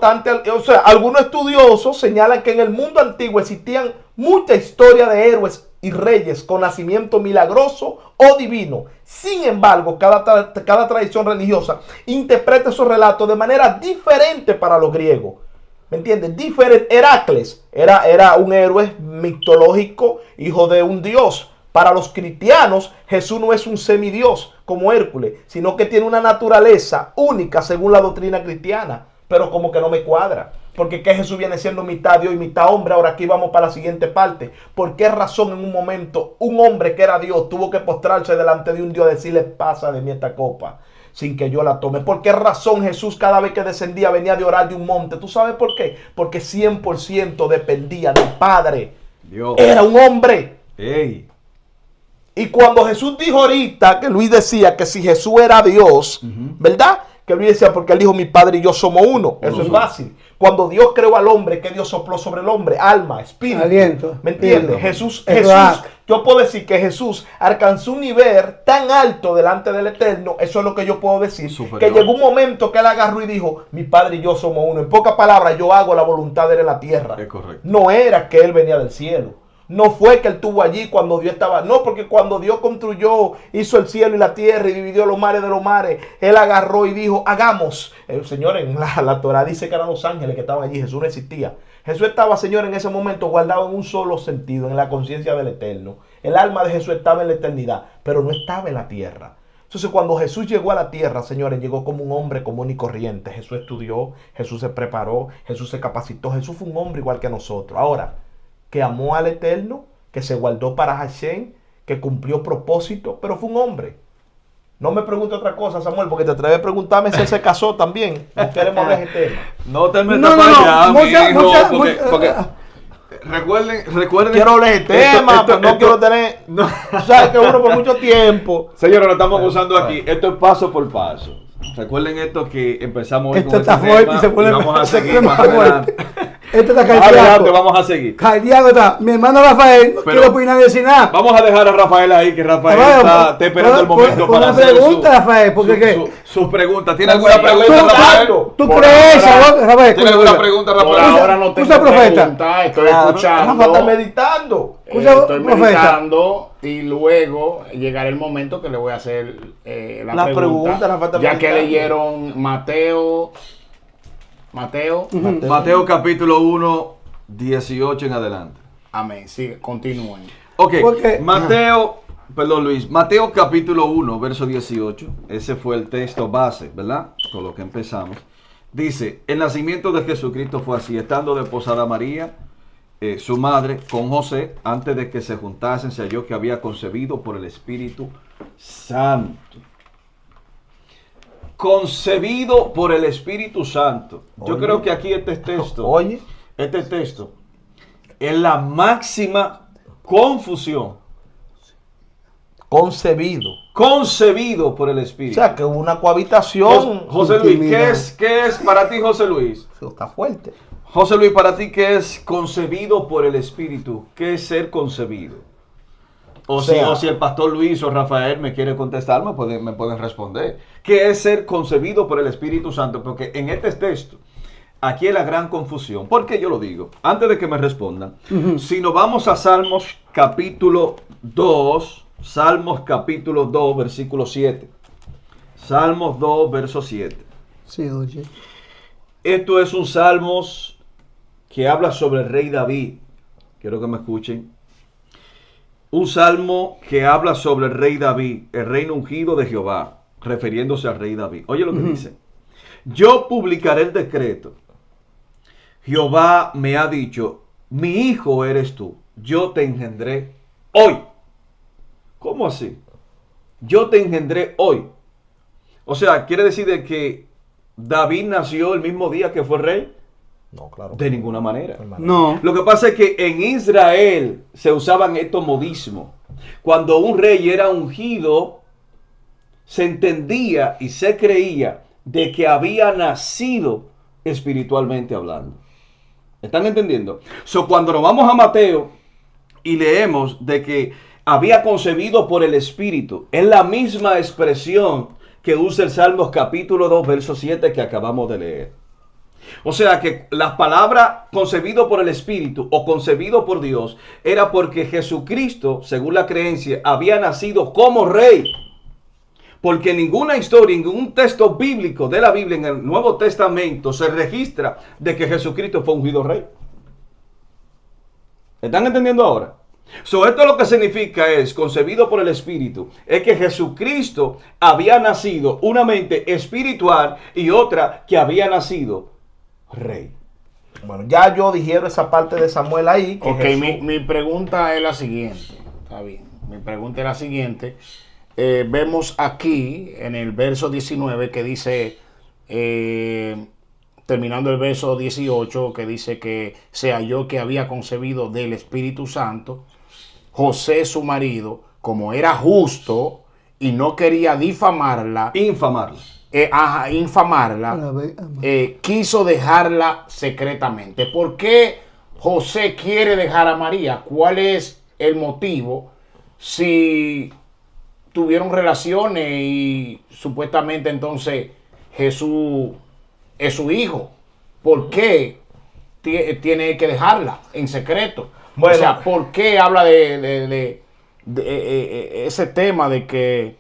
algunos estudiosos señalan que en el mundo antiguo existían mucha historia de héroes y reyes con nacimiento milagroso o divino. Sin embargo, cada tradición religiosa interpreta esos relatos de manera diferente para los griegos. ¿Me entiendes? Diferente. Heracles era un héroe mitológico, hijo de un dios. Para los cristianos, Jesús no es un semidios como Hércules, sino que tiene una naturaleza única según la doctrina cristiana. Pero como que no me cuadra. Porque que Jesús viene siendo mitad Dios y mitad hombre. Ahora aquí vamos para la siguiente parte. ¿Por qué razón en un momento un hombre que era Dios tuvo que postrarse delante de un Dios y decirle: pasa de mí esta copa sin que yo la tome? ¿Por qué razón Jesús cada vez que descendía venía de orar de un monte? ¿Tú sabes por qué? Porque 100% dependía del Padre. Dios. Era un hombre. Ey. Y cuando Jesús dijo ahorita, que Luis decía que si Jesús era Dios, ¿verdad? Que Luis decía, porque él dijo: mi Padre y yo somos uno. Eso es fácil. Cuando Dios creó al hombre, que Dios sopló sobre el hombre: alma, espíritu. Aliento. ¿Me entiendes? Espíritu. Jesús, yo puedo decir que Jesús alcanzó un nivel tan alto delante del Eterno. Eso es lo que yo puedo decir. Superior. Que llegó un momento que él agarró y dijo: mi Padre y yo somos uno. En pocas palabras, yo hago la voluntad de él en la tierra. Es correcto. No era que él venía del cielo. No fue que él estuvo allí cuando Dios estaba. No, porque cuando Dios construyó, hizo el cielo y la tierra y dividió los mares de los mares, él agarró y dijo, hagamos. El Señor, en la Torah dice que eran los ángeles que estaban allí. Jesús no existía. Jesús estaba, Señor, en ese momento guardado en un solo sentido, en la conciencia del Eterno. El alma de Jesús estaba en la eternidad, pero no estaba en la tierra. Entonces, cuando Jesús llegó a la tierra, señores, llegó como un hombre común y corriente. Jesús estudió, Jesús se preparó, Jesús se capacitó. Jesús fue un hombre igual que nosotros. Ahora, que amó al Eterno, que se guardó para Hashem, que cumplió propósito, pero fue un hombre. No me pregunte otra cosa, Samuel, porque te atreves a preguntarme si él se casó también. No queremos hablar de ese tema. No te metas No, no, para no, allá, mijo, mucha- porque recuerden. Quiero hablar de ese tema, pero no esto- quiero tener... No. Tú sabes que uno por mucho tiempo... Señores, lo estamos usando aquí. Esto es paso por paso. Recuerden esto que empezamos hoy Esto con está este fuerte tema y se pone y vamos a se seguir pone más más adelante. fuerte. Esto está Adelante, cardíaco. vamos a seguir. Cardíaco está. Mi hermano Rafael no Pero- quiere opinar de nada. Vamos a dejar a Rafael ahí, que Rafael Rafael, está esperando el pon- momento pon para una hacer pregunta, Rafael, porque ¿qué? sus preguntas. ¿Tiene alguna pregunta, Tú- Rafael? ¿Tú Por crees ahora- eso, Rafael? ¿Tiene alguna pregunta, Por Rafael? ahora no tengo Usa profeta. pregunta, estoy Rafa escuchando. está meditando. Escucha, Estoy profeta. meditando y luego llegará el momento que le voy a hacer la La pregunta. pregunta, Rafa está ya que meditando. leyeron Mateo, Mateo capítulo 1, 18 en adelante. amén, sí, continúen. Ok, Porque- Mateo, perdón Luis, Mateo capítulo 1, verso 18, ese fue el texto base, ¿verdad? Con lo que empezamos. Dice, el nacimiento de Jesucristo fue así, estando de posada María, su madre, con José, antes de que se juntasen, se halló que había concebido por el Espíritu Santo. Concebido por el Espíritu Santo. Yo Oye. creo que aquí este texto, Oye, este texto es la máxima confusión. concebido. Concebido por el O Espíritu. sea, que hubo una cohabitación. José Luis, Intimidad. ¿qué es para ti, José Luis? Eso está fuerte. José Luis, para ti, ¿qué es concebido por el Espíritu? ¿Qué es ser concebido? O si el pastor Luis o Rafael me quiere contestar, me pueden responder. ¿Qué es ser concebido por el Espíritu Santo? Porque en este texto, aquí es la gran confusión. ¿Por qué yo lo digo? Antes de que me respondan, si nos vamos a Salmos capítulo 2, versículo 7. Salmos 2, verso 7. Sí, oye. Esto es un Salmos que habla sobre el rey David. Quiero que me escuchen. Un salmo que habla sobre el rey David, el reino ungido de Jehová, refiriéndose al rey David. Oye lo que dice. Yo publicaré el decreto. Jehová me ha dicho, mi hijo eres tú, yo te engendré hoy. ¿Cómo así? Yo te engendré hoy. O sea, quiere decir de que David nació el mismo día que fue rey. No, claro. De ninguna manera. No. Lo que pasa es que en Israel se usaban estos modismos. Cuando un rey era ungido, se entendía y se creía de que había nacido espiritualmente hablando. ¿Están entendiendo? Cuando nos vamos a Mateo y leemos de que había concebido por el Espíritu, es la misma expresión que usa el Salmos capítulo 2, verso 7 que acabamos de leer. O sea que las palabras concebido por el Espíritu o concebido por Dios era porque Jesucristo, según la creencia, había nacido como rey. Porque en ninguna historia, en ningún texto bíblico de la Biblia, en el Nuevo Testamento, se registra de que Jesucristo fue ungido rey. ¿Están entendiendo ahora? Esto lo que significa es, concebido por el Espíritu, es que Jesucristo había nacido una mente espiritual y otra que había nacido rey. Bueno, ya yo dijeron esa parte de Samuel ahí. Que Ok, Jesús- mi pregunta es la siguiente. Está bien. Mi pregunta es la siguiente. Vemos aquí en el verso 19 que dice, terminando el verso 18, que dice que se halló que había concebido del Espíritu Santo. José, su marido, como era justo y no quería difamarla, Infamarlo. infamarla, quiso dejarla secretamente. ¿Por qué José quiere dejar a María? ¿Cuál es el motivo? Si tuvieron relaciones y supuestamente entonces Jesús es su hijo, ¿por qué tiene que dejarla en secreto? Bueno. O sea, ¿por qué habla de ese tema de que...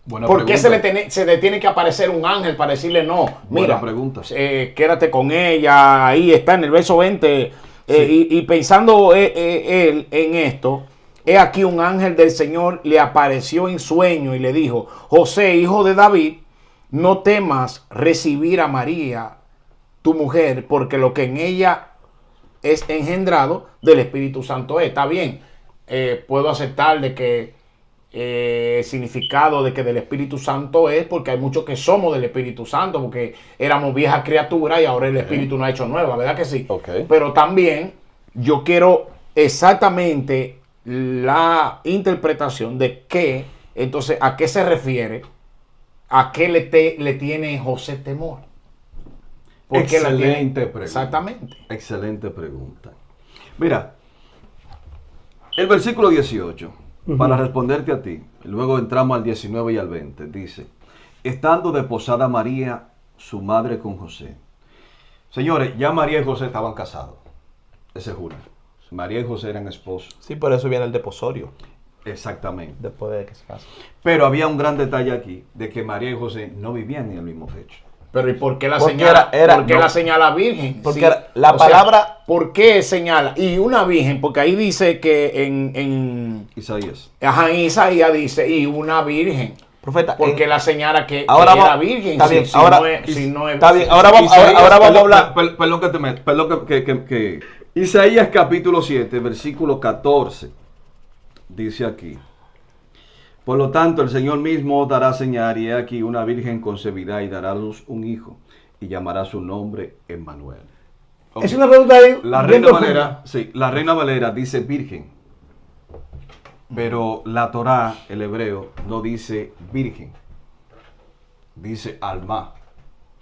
Buena ¿Por qué pregunta. se le tiene que aparecer un ángel para decirle no? Buena Mira, pregunta. Quédate con ella. Ahí está en el verso 20. Sí. Y pensando él en esto, he aquí un ángel del Señor le apareció en sueño y le dijo: José, hijo de David, no temas recibir a María, tu mujer, porque lo que en ella es engendrado del Espíritu Santo es. Está bien, puedo aceptar de que el significado de que del Espíritu Santo es porque hay muchos que somos del Espíritu Santo, porque éramos viejas criaturas y ahora el Espíritu nos ha hecho nueva, ¿verdad que sí? Ok. Pero también yo quiero exactamente la interpretación de qué, entonces, a qué se refiere, a qué le tiene José temor. ¿Por qué la tiene? Excelente pregunta. Exactamente. Excelente pregunta. Mira, el versículo 18, para responderte a ti, luego entramos al 19 y al 20, dice: estando desposada María, su madre, con José. Señores, ya María y José estaban casados. Ese es uno. María y José eran esposos. Sí, por eso viene el deposorio, Exactamente. después de que se casan. Pero había un gran detalle aquí, de que María y José no vivían en el mismo techo. Pero ¿y por qué la Porque señala? era- ¿Por qué la señala virgen? Porque Sí. la O sea, palabra- ¿por qué señala? Y una virgen, porque ahí dice que en Isaías. Isaías dice, y una virgen. Profeta, Porque la señala que ahora era vamos- virgen. está bien, si ahora- no es, si no es- está bien, ahora vamos Isaías, a perdón, hablar. Perdón que te meto, perdón que Isaías capítulo 7, versículo 14, dice aquí: por lo tanto, el Señor mismo os dará señal, y he aquí una virgen concebirá y dará a luz un hijo, y llamará su nombre Emmanuel. Ok. Es una pregunta ahí. La bien Reina profunda. Valera, sí, la Reina Valera dice virgen, pero la Torá, el hebreo, no dice virgen, dice alma.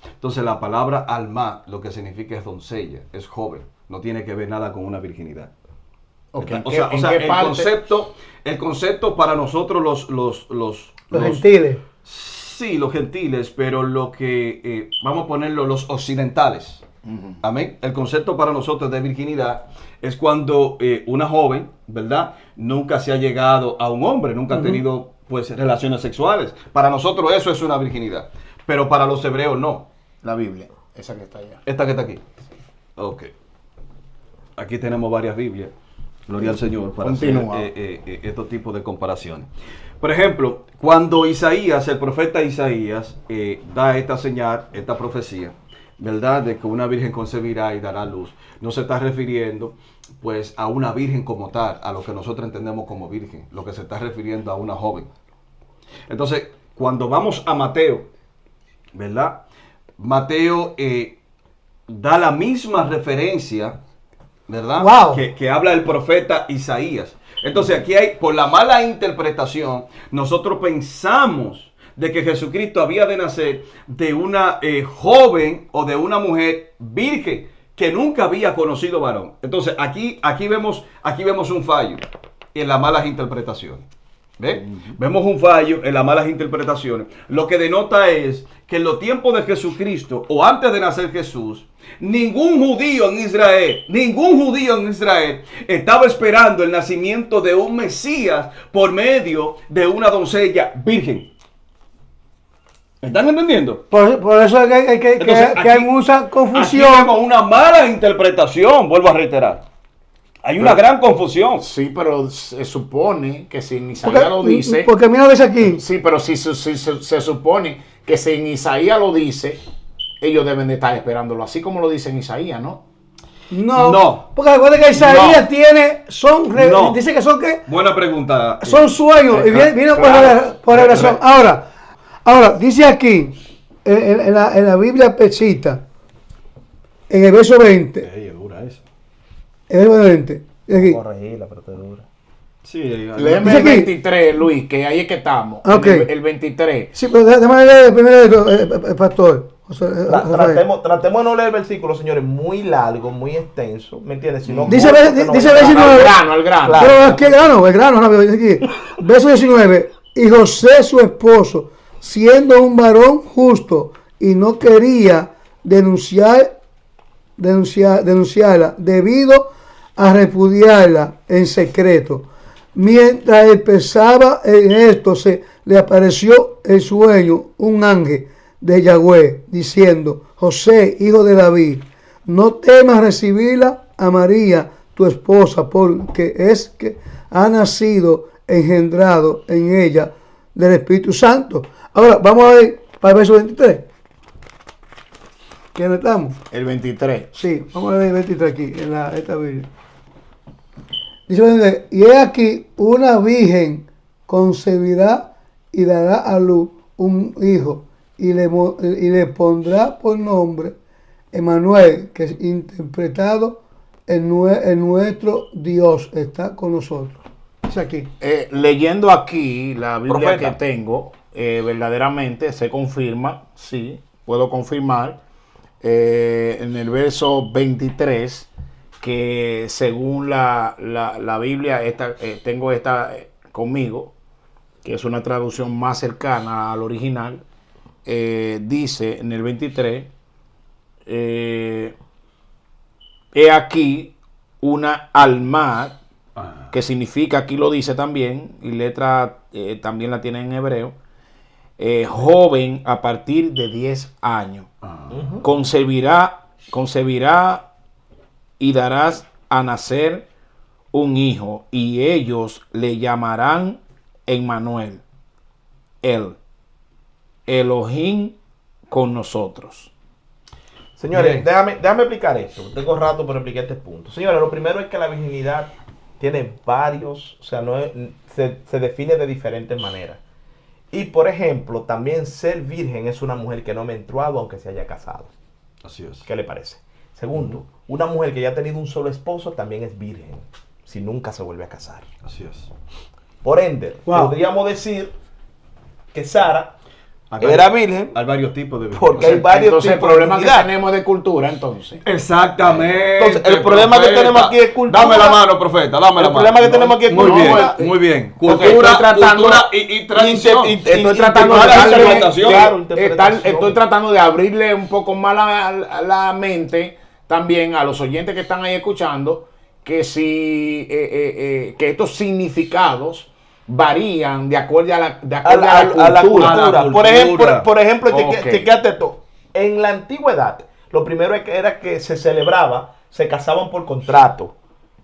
Entonces la palabra alma lo que significa es doncella, es joven, no tiene que ver nada con una virginidad. Ok, O sea, ¿en qué parte? el concepto para nosotros Los gentiles. sí, los gentiles, pero lo que, vamos a ponerlo, los occidentales. Amén. El concepto para nosotros de virginidad es cuando una joven, ¿verdad? Nunca se ha llegado a un hombre, nunca ha tenido pues relaciones sexuales. Para nosotros eso es una virginidad, pero para los hebreos no. La Biblia, esa que está allá. Esta que está aquí. Ok. Aquí tenemos varias Biblias. Gloria al Señor para Continúa. hacer estos tipos de comparaciones. Por ejemplo, cuando Isaías, el profeta Isaías, da esta señal, esta profecía, ¿verdad? De que una virgen concebirá y dará luz. No se está refiriendo, pues, a una virgen como tal, a lo que nosotros entendemos como virgen. Lo que se está refiriendo a una joven. Entonces, cuando vamos a Mateo, ¿verdad? Mateo da la misma referencia, ¿verdad? Wow. Que habla el profeta Isaías. Entonces aquí hay, por la mala interpretación, nosotros pensamos de que Jesucristo había de nacer de una joven o de una mujer virgen que nunca había conocido varón. Entonces aquí vemos un fallo en las malas interpretaciones. ¿Ve? Vemos un fallo en las malas interpretaciones. Lo que denota es que en los tiempos de Jesucristo o antes de nacer Jesús, ningún judío en Israel estaba esperando el nacimiento de un Mesías por medio de una doncella virgen. ¿Me están entendiendo? Por eso es Entonces, que hay mucha confusión. Aquí vemos una mala interpretación, vuelvo a reiterar. Hay una gran confusión. Sí, pero se supone que si en Isaías lo dice... Porque mira, ves aquí. Sí, pero si se supone que si en Isaías lo dice, ellos deben de estar esperándolo, así como lo dice en Isaías, ¿no? No. No. Porque recuerda que Isaías No. tiene. No. Dice que son qué. Buena pregunta. Son sueños. Y viene claro. por revelación. Ahora, dice aquí, en la Biblia Pesita, en el verso 20. Ey, es dura esa. En el verso 20. dice aquí, Corregir la procedura. Sí, Léeme Dice el aquí. 23, Luis, que ahí es que estamos. Ok. El 23. Sí, pero déjame leer el primero, pastor. Tratemos de no leer versículos, señores, muy largo, muy extenso, ¿me entiendes? Sino Dice corto, dice que no- verso Al grano. Claro. Pero es que el grano, no, dice aquí. Verso 19. Y José, su esposo, siendo un varón justo y no quería denunciarla debido a repudiarla en secreto. Mientras él pensaba en esto, se le apareció en sueño un ángel de Yahweh, diciendo: José, hijo de David, no temas recibirla a María, tu esposa, porque es que ha nacido engendrado en ella del Espíritu Santo. Ahora, vamos a ver para el verso 23. ¿Quién estamos? El 23. Sí, vamos a ver el 23 aquí, en esta Biblia. Dice: y he aquí, una virgen concebirá y dará a luz un hijo, y le pondrá por nombre Emmanuel, que es interpretado en nuestro Dios está con nosotros. Es aquí. Leyendo aquí la Biblia Profeta. que tengo, verdaderamente se confirma, sí, puedo confirmar, en el verso 23, que según la Biblia, tengo esta conmigo, que es una traducción más cercana al original, dice en el 23, he aquí una alma, que significa, aquí lo dice también, y letra también la tiene en hebreo, joven a partir de 10 años. Concebirá y darás a nacer un hijo, y ellos le llamarán Emmanuel, Elohim con nosotros. Señores, Bien. déjame explicar esto. Tengo rato para explicar este punto. Señores, lo primero es que la virginidad tiene varios, o sea, se define de diferentes maneras. Y por ejemplo, también ser virgen es una mujer que no ha menstruado aunque se haya casado. Así es. ¿Qué le parece? Segundo, una mujer que ya ha tenido un solo esposo también es virgen, si nunca se vuelve a casar. Así es. Por ende, Wow. podríamos decir que Sara Hay era varios- virgen Hay varios tipos de porque hay varios Entonces el tipos de problema que virginidad. tenemos de cultura, entonces. Exactamente. Entonces, el problema que tenemos aquí es cultura. Dame la mano, profeta, dame la El mano. problema que tenemos aquí es muy cultura. bien, muy bien. Porque Cultura, estoy tratando- cultura y tradición. Estoy tratando de Claro, darle, interpretación. claro, interpretación. estoy tratando de abrirle un poco más la mente también a los oyentes que están ahí escuchando, que si que estos significados varían de acuerdo a la, a la cultura. A la Por ejemplo, cultura. por ejemplo, Ok. chequéate esto. En la antigüedad, lo primero era que se celebraba, se casaban por contrato.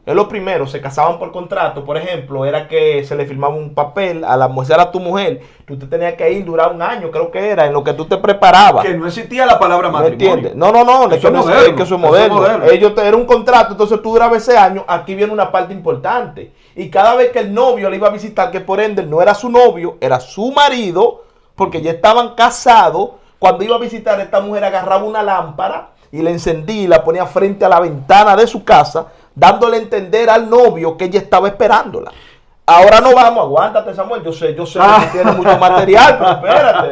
Es lo primero, se casaban por contrato. Por ejemplo, era que se le firmaba un papel a la mujer, a tu mujer. Tú te tenías que ir, durar un año, creo que era, en lo que tú te preparabas. Que no existía la palabra ¿Me matrimonio. entiendes? No, es Eso que es no moderno. es que eso es Eso es moderno. moderno. Era un contrato, entonces tú durabas ese año. Aquí viene una parte importante. Y cada vez que el novio le iba a visitar, que por ende no era su novio, era su marido, porque ya estaban casados, cuando iba a visitar, esta mujer agarraba una lámpara y la encendía y la ponía frente a la ventana de su casa, dándole a entender al novio que ella estaba esperándola. Ahora no vamos, aguántate, Samuel. Yo sé que tú tienes mucho material, pero espérate.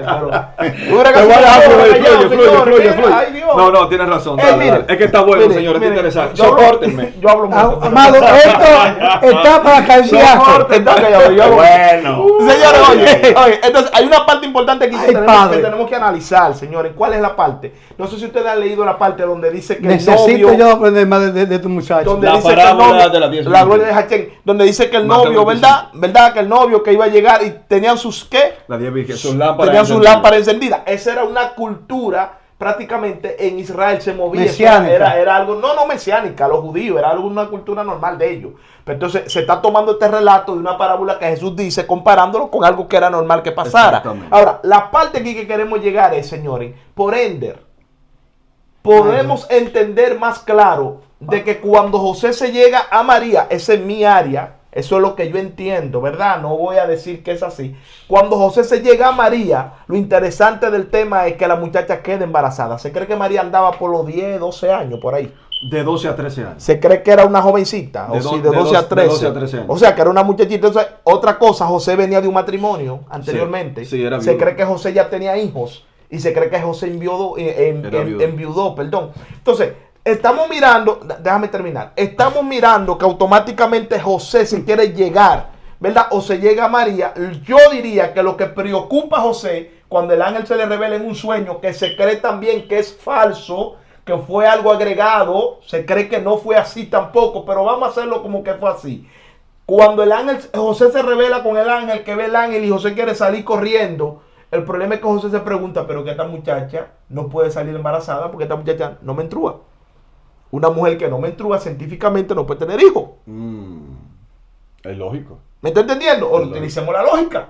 Tú crees que Te voy a dejar así fluir, callado, fluye. señores? Ay, Dios. No, tienes razón. Dale, mire, dale. Es que está bueno, mire, señor, está mire, interesante. yo hablo- Sopórtenme. Yo hablo mucho. Amado, esto está para cambiar. Está callado, yo hablo mucho. Bueno, Señores, oye, entonces hay una parte importante aquí Ay, padre. que tenemos que analizar, señores. ¿Cuál es la parte? No sé si ustedes han leído la parte donde dice que Necesito el novio... yo aprender más de tu muchacho. Donde La dice que el parábola novio, de las 10 la virgenes. gloria de Jachén, donde dice que el Mateo novio, 25. ¿verdad? Que el novio que iba a llegar y tenían sus ¿qué? La 10 virgenes. Sus lámparas. Tenían sus encendidas. lámparas encendidas. Esa era una cultura prácticamente en Israel se movía. Eso Mesiánica. Era algo, no mesiánica, los judíos, era algo, una cultura normal de ellos. Pero entonces se está tomando este relato de una parábola que Jesús dice, comparándolo con algo que era normal que pasara. Exactamente. Ahora, la parte aquí que queremos llegar es, señores, por ende, podemos entender más claro de que cuando José se llega a María, esa es mi área, eso es lo que yo entiendo, ¿verdad? No voy a decir que es así. Cuando José se llega a María, lo interesante del tema es que la muchacha queda embarazada. Se cree que María andaba por los 10, 12 años, por ahí. De 12 a 13 años. Se cree que era una jovencita, De o do- sí, de de 12 a dos- de 13. 12 a 13 años. O sea, que era una muchachita. Entonces, otra cosa, José venía de un matrimonio anteriormente. Sí, era se viudo. cree que José ya tenía hijos y se cree que José Era viudo. enviudó, perdón. Entonces, estamos mirando, déjame terminar, estamos mirando que automáticamente José se quiere llegar, ¿verdad? O se llega a María. Yo diría que lo que preocupa a José cuando el ángel se le revela en un sueño, que se cree también que es falso, que fue algo agregado, se cree que no fue así tampoco, pero vamos a hacerlo como que fue así. Cuando el ángel, José se revela con el ángel, que ve el ángel y José quiere salir corriendo, el problema es que José se pregunta, pero que esta muchacha no puede salir embarazada porque esta muchacha no menstrua. Una mujer que no menstrua científicamente no puede tener hijos. Es lógico. ¿Me está entendiendo? O utilicemos la lógica.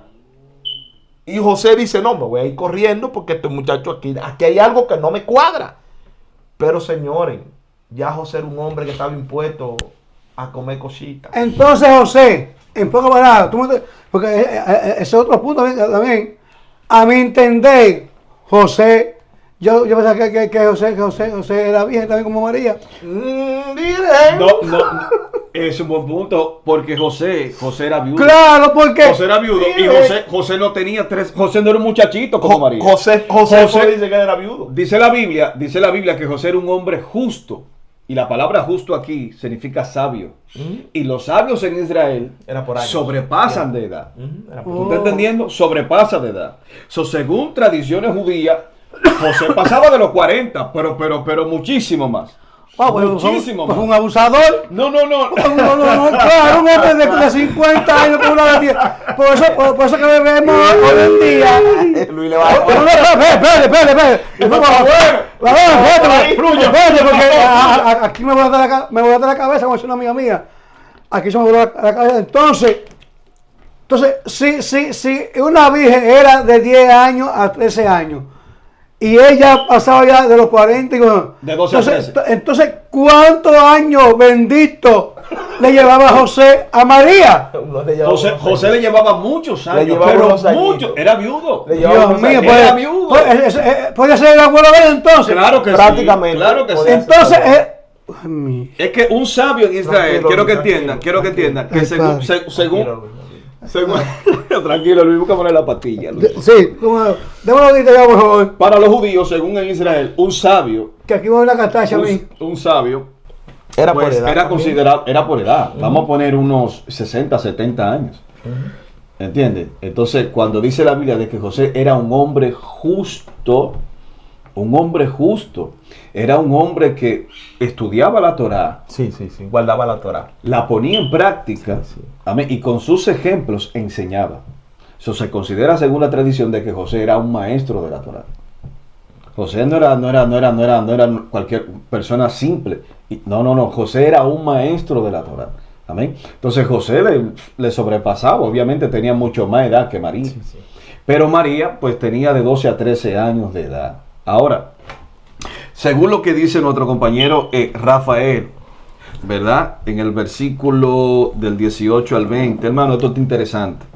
Y José dice, no, me voy a ir corriendo porque este muchacho aquí hay algo que no me cuadra. Pero señores, ya José era un hombre que estaba impuesto a comer cositas. Entonces, José, en pocas palabras, porque ese es otro punto también. A mi entender, José, yo pensaba que José era virgen también como María. No, es un buen punto, porque José era viudo. Claro, porque José era viudo y José no tenía José no era un muchachito como María. José dice que era viudo. Dice la Biblia que José era un hombre justo. Y la palabra justo aquí significa sabio. Y los sabios en Israel Era por años. sobrepasan de edad. Era ¿Tú estás entendiendo? Sobrepasa de edad. Según tradiciones judías, José pasaba de los 40, pero muchísimo más. Muchísimo más. Un abusador. No. No, claro, un hombre de 50 años con una de 10. Por eso que vemos hoy en día. Luis le va a Espérate. Espérate, porque aquí me voy a dar la cabeza, como dice una amiga mía. Aquí se me voló la cabeza. Entonces, si una virgen era de 10 años a 13 años, y ella pasaba ya de los 40 y de 12 a 13. Entonces, ¿cuántos años benditos le llevaba José a María? José le llevaba muchos años, llevaba pero unos añitos. muchos. Era viudo. Dios mío, Era viudo. puede ser el abuelo de él entonces. Claro que Prácticamente. sí. Claro que sí. Entonces, Es que un sabio en Israel, quiero que entiendan, que según tranquilo, Luis, busca poner la pastilla. Luis. sí, démoslo ahorita ya, por favor. Para los judíos, según en Israel, un sabio, Que aquí va a una castacha a mí. un sabio, Era pues, por edad. era considerado, era por edad. Vamos a poner unos 60, 70 años. ¿Entiendes? Entonces, cuando dice la Biblia de que José era un hombre justo, era un hombre que estudiaba la Torá, Sí, guardaba la Torá. la ponía en práctica, Sí. amén, y con sus ejemplos enseñaba. Eso se considera, según la tradición, de que José era un maestro de la Torá. José no era cualquier persona simple. No, José era un maestro de la Torá. Amén. Entonces José le sobrepasaba, obviamente tenía mucho más edad que María. Sí. Pero María pues tenía de 12 a 13 años de edad. Ahora, según lo que dice nuestro compañero Rafael, ¿verdad? En el versículo del 18 al 20, hermano, esto está interesante.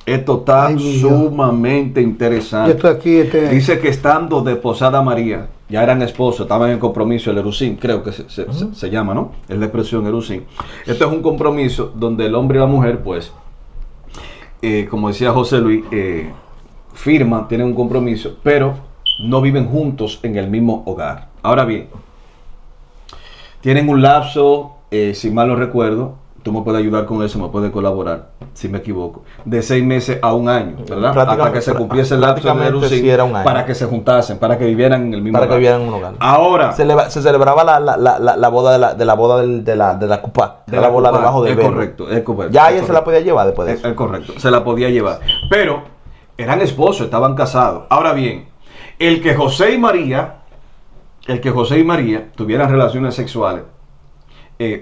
Esto está Ay, mi Dios. sumamente interesante. Yo estoy aquí. Dice que estando desposada María, ya eran esposos, estaban en compromiso, el Erusín, creo que se llama, ¿no? Es la expresión Erusín. Esto es un compromiso donde el hombre y la mujer, pues, como decía José Luis, firman, tienen un compromiso, pero no viven juntos en el mismo hogar. Ahora bien, tienen un lapso, si mal no recuerdo, tú me puedes ayudar con eso, me puedes colaborar, si me equivoco, de 6 meses a 1 año, ¿verdad? Hasta que se cumpliese el lapso de Erusín, sí era un año. para que se juntasen, para que vivieran en el mismo Para hogar. que vivieran en un hogar. Ahora, Se celebraba la boda de la cupá, de la boda cupá, debajo del es velo. correcto, es correcto. Ya es ella se la podía llevar después de Es eso. correcto, se la podía llevar. Pero eran esposos, estaban casados. Ahora bien, el que José y María tuvieran relaciones sexuales,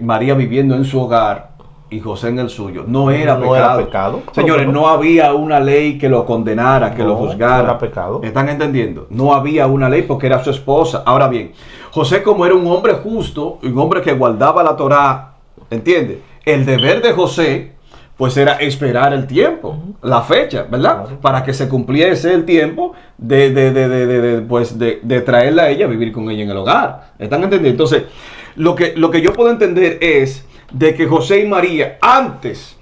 María viviendo en su hogar y José en el suyo, no era pecado. Señores, no había una ley que lo condenara, que lo juzgara. No era pecado. ¿Están entendiendo? No había una ley porque era su esposa. Ahora bien, José, como era un hombre justo, un hombre que guardaba la Torá, ¿entiende? El deber de José, pues era esperar el tiempo, la fecha, ¿verdad? Para que se cumpliese el tiempo de traerla a ella a vivir con ella en el hogar. ¿Están entendiendo? Entonces, lo que yo puedo entender es de que José y María, antes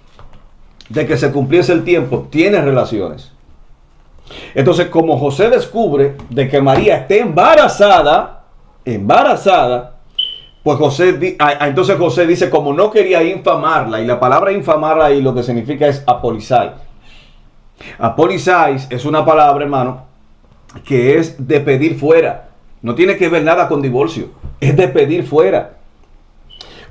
de que se cumpliese el tiempo, tienen relaciones. Entonces, como José descubre de que María está embarazada, pues entonces José dice, como no quería infamarla, y la palabra infamarla ahí lo que significa es apolizai. Apolizai es una palabra, hermano, que es de pedir fuera. No tiene que ver nada con divorcio. Es de pedir fuera.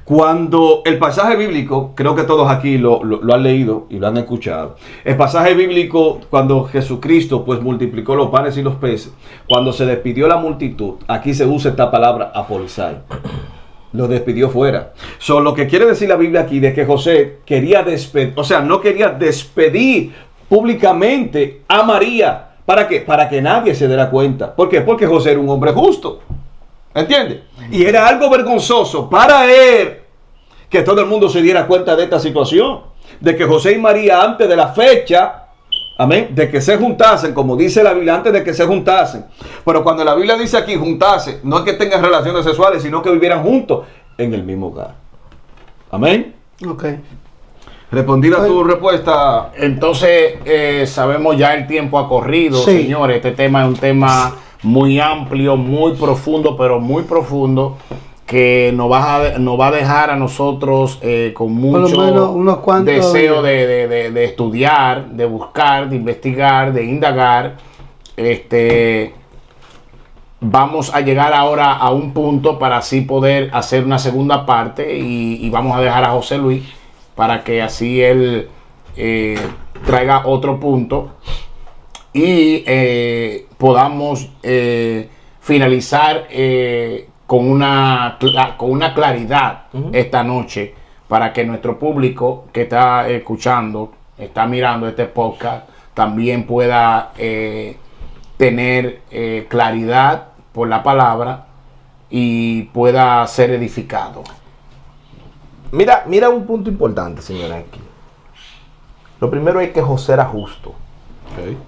Cuando el pasaje bíblico, creo que todos aquí lo han leído y lo han escuchado. El pasaje bíblico, cuando Jesucristo pues multiplicó los panes y los peces, cuando se despidió la multitud, aquí se usa esta palabra apolizai. Lo despidió fuera. Lo que quiere decir la Biblia aquí de que José quería despedir, o sea, no quería despedir públicamente a María. ¿Para qué? Para que nadie se diera cuenta. ¿Por qué? Porque José era un hombre justo. ¿Entiendes? Y era algo vergonzoso para él que todo el mundo se diera cuenta de esta situación. De que José y María antes de la fecha, amén, de que se juntasen, como dice la Biblia, antes de que se juntasen. Pero cuando la Biblia dice aquí juntarse, no es que tengan relaciones sexuales, sino que vivieran juntos en el mismo hogar. Amén. Ok. Respondida tu respuesta. Entonces, sabemos ya el tiempo ha corrido, Sí. señores. Este tema es un tema muy amplio, muy profundo, pero muy profundo, que nos va a dejar a nosotros con Por lo mucho menos unos cuantos deseo días. de estudiar, de buscar, de investigar, de indagar. Vamos a llegar ahora a un punto para así poder hacer una segunda parte y vamos a dejar a José Luis para que así él traiga otro punto y podamos finalizar con una claridad esta noche para que nuestro público que está escuchando, está mirando este podcast, también pueda tener claridad por la palabra y pueda ser edificado. Mira un punto importante, señora, aquí. Lo primero es que José era justo. Okay.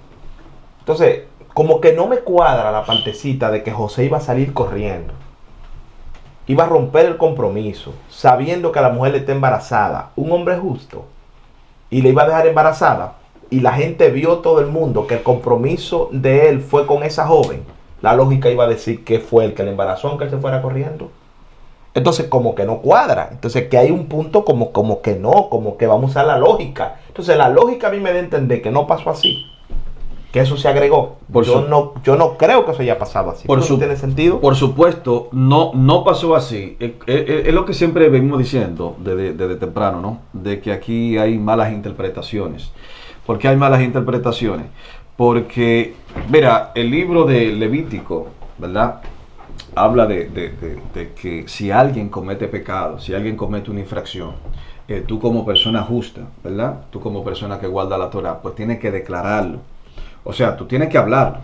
Entonces, como que no me cuadra la partecita de que José iba a salir corriendo. Iba a romper el compromiso, sabiendo que la mujer está embarazada. Un hombre justo. Y le iba a dejar embarazada. Y la gente vio, todo el mundo, que el compromiso de él fue con esa joven. La lógica iba a decir que fue el que le embarazó, aunque él se fuera corriendo. Entonces, como que no cuadra. Entonces, que hay un punto como que no, como que vamos a usar la lógica. Entonces, la lógica a mí me da a entender que no pasó así. Que eso se agregó. Yo no creo que eso haya pasado así. ¿No tiene sentido? Por supuesto, no pasó así. Es lo que siempre venimos diciendo desde temprano, ¿no? De que aquí hay malas interpretaciones. ¿Por qué hay malas interpretaciones? Porque, mira, el libro de Levítico, ¿verdad? Habla de que si alguien comete pecado, si alguien comete una infracción, tú como persona justa, ¿verdad? Tú como persona que guarda la Torah, pues tienes que declararlo. O sea, tú tienes que hablarlo.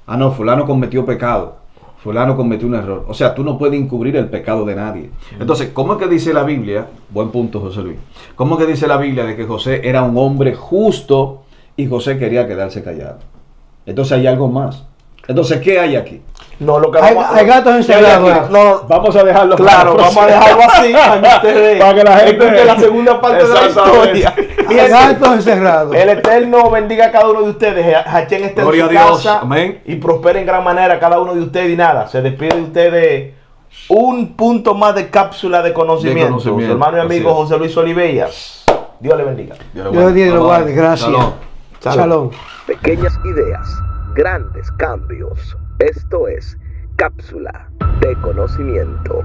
Ah, no, fulano cometió pecado, fulano cometió un error. O sea, tú no puedes encubrir el pecado de nadie. Entonces, ¿cómo es que dice la Biblia? Buen punto, José Luis. ¿Cómo es que dice la Biblia de que José era un hombre justo y José quería quedarse callado? Entonces hay algo más. Entonces, ¿qué hay aquí? No, lo que Hay gatos encerrados. No, Vamos a dejarlo claro, vamos a dejarlo así para que ustedes Para que la gente escuchen la segunda parte de la Exactamente. historia. Hay gatos encerrados. El Eterno bendiga a cada uno de ustedes. Hachén esté Gloria en su a Dios. casa. Amén. Y prospere en gran manera cada uno de ustedes. Y nada, se despide de ustedes un punto más de cápsula de conocimiento. Su hermano y amigo Así es. José Luis Oliveillas. Dios le bendiga. Dios bendiga y lo guarde. Gracias. Shalom. Shalom. Pequeñas ideas, grandes cambios. Esto es Cápsula de Conocimiento.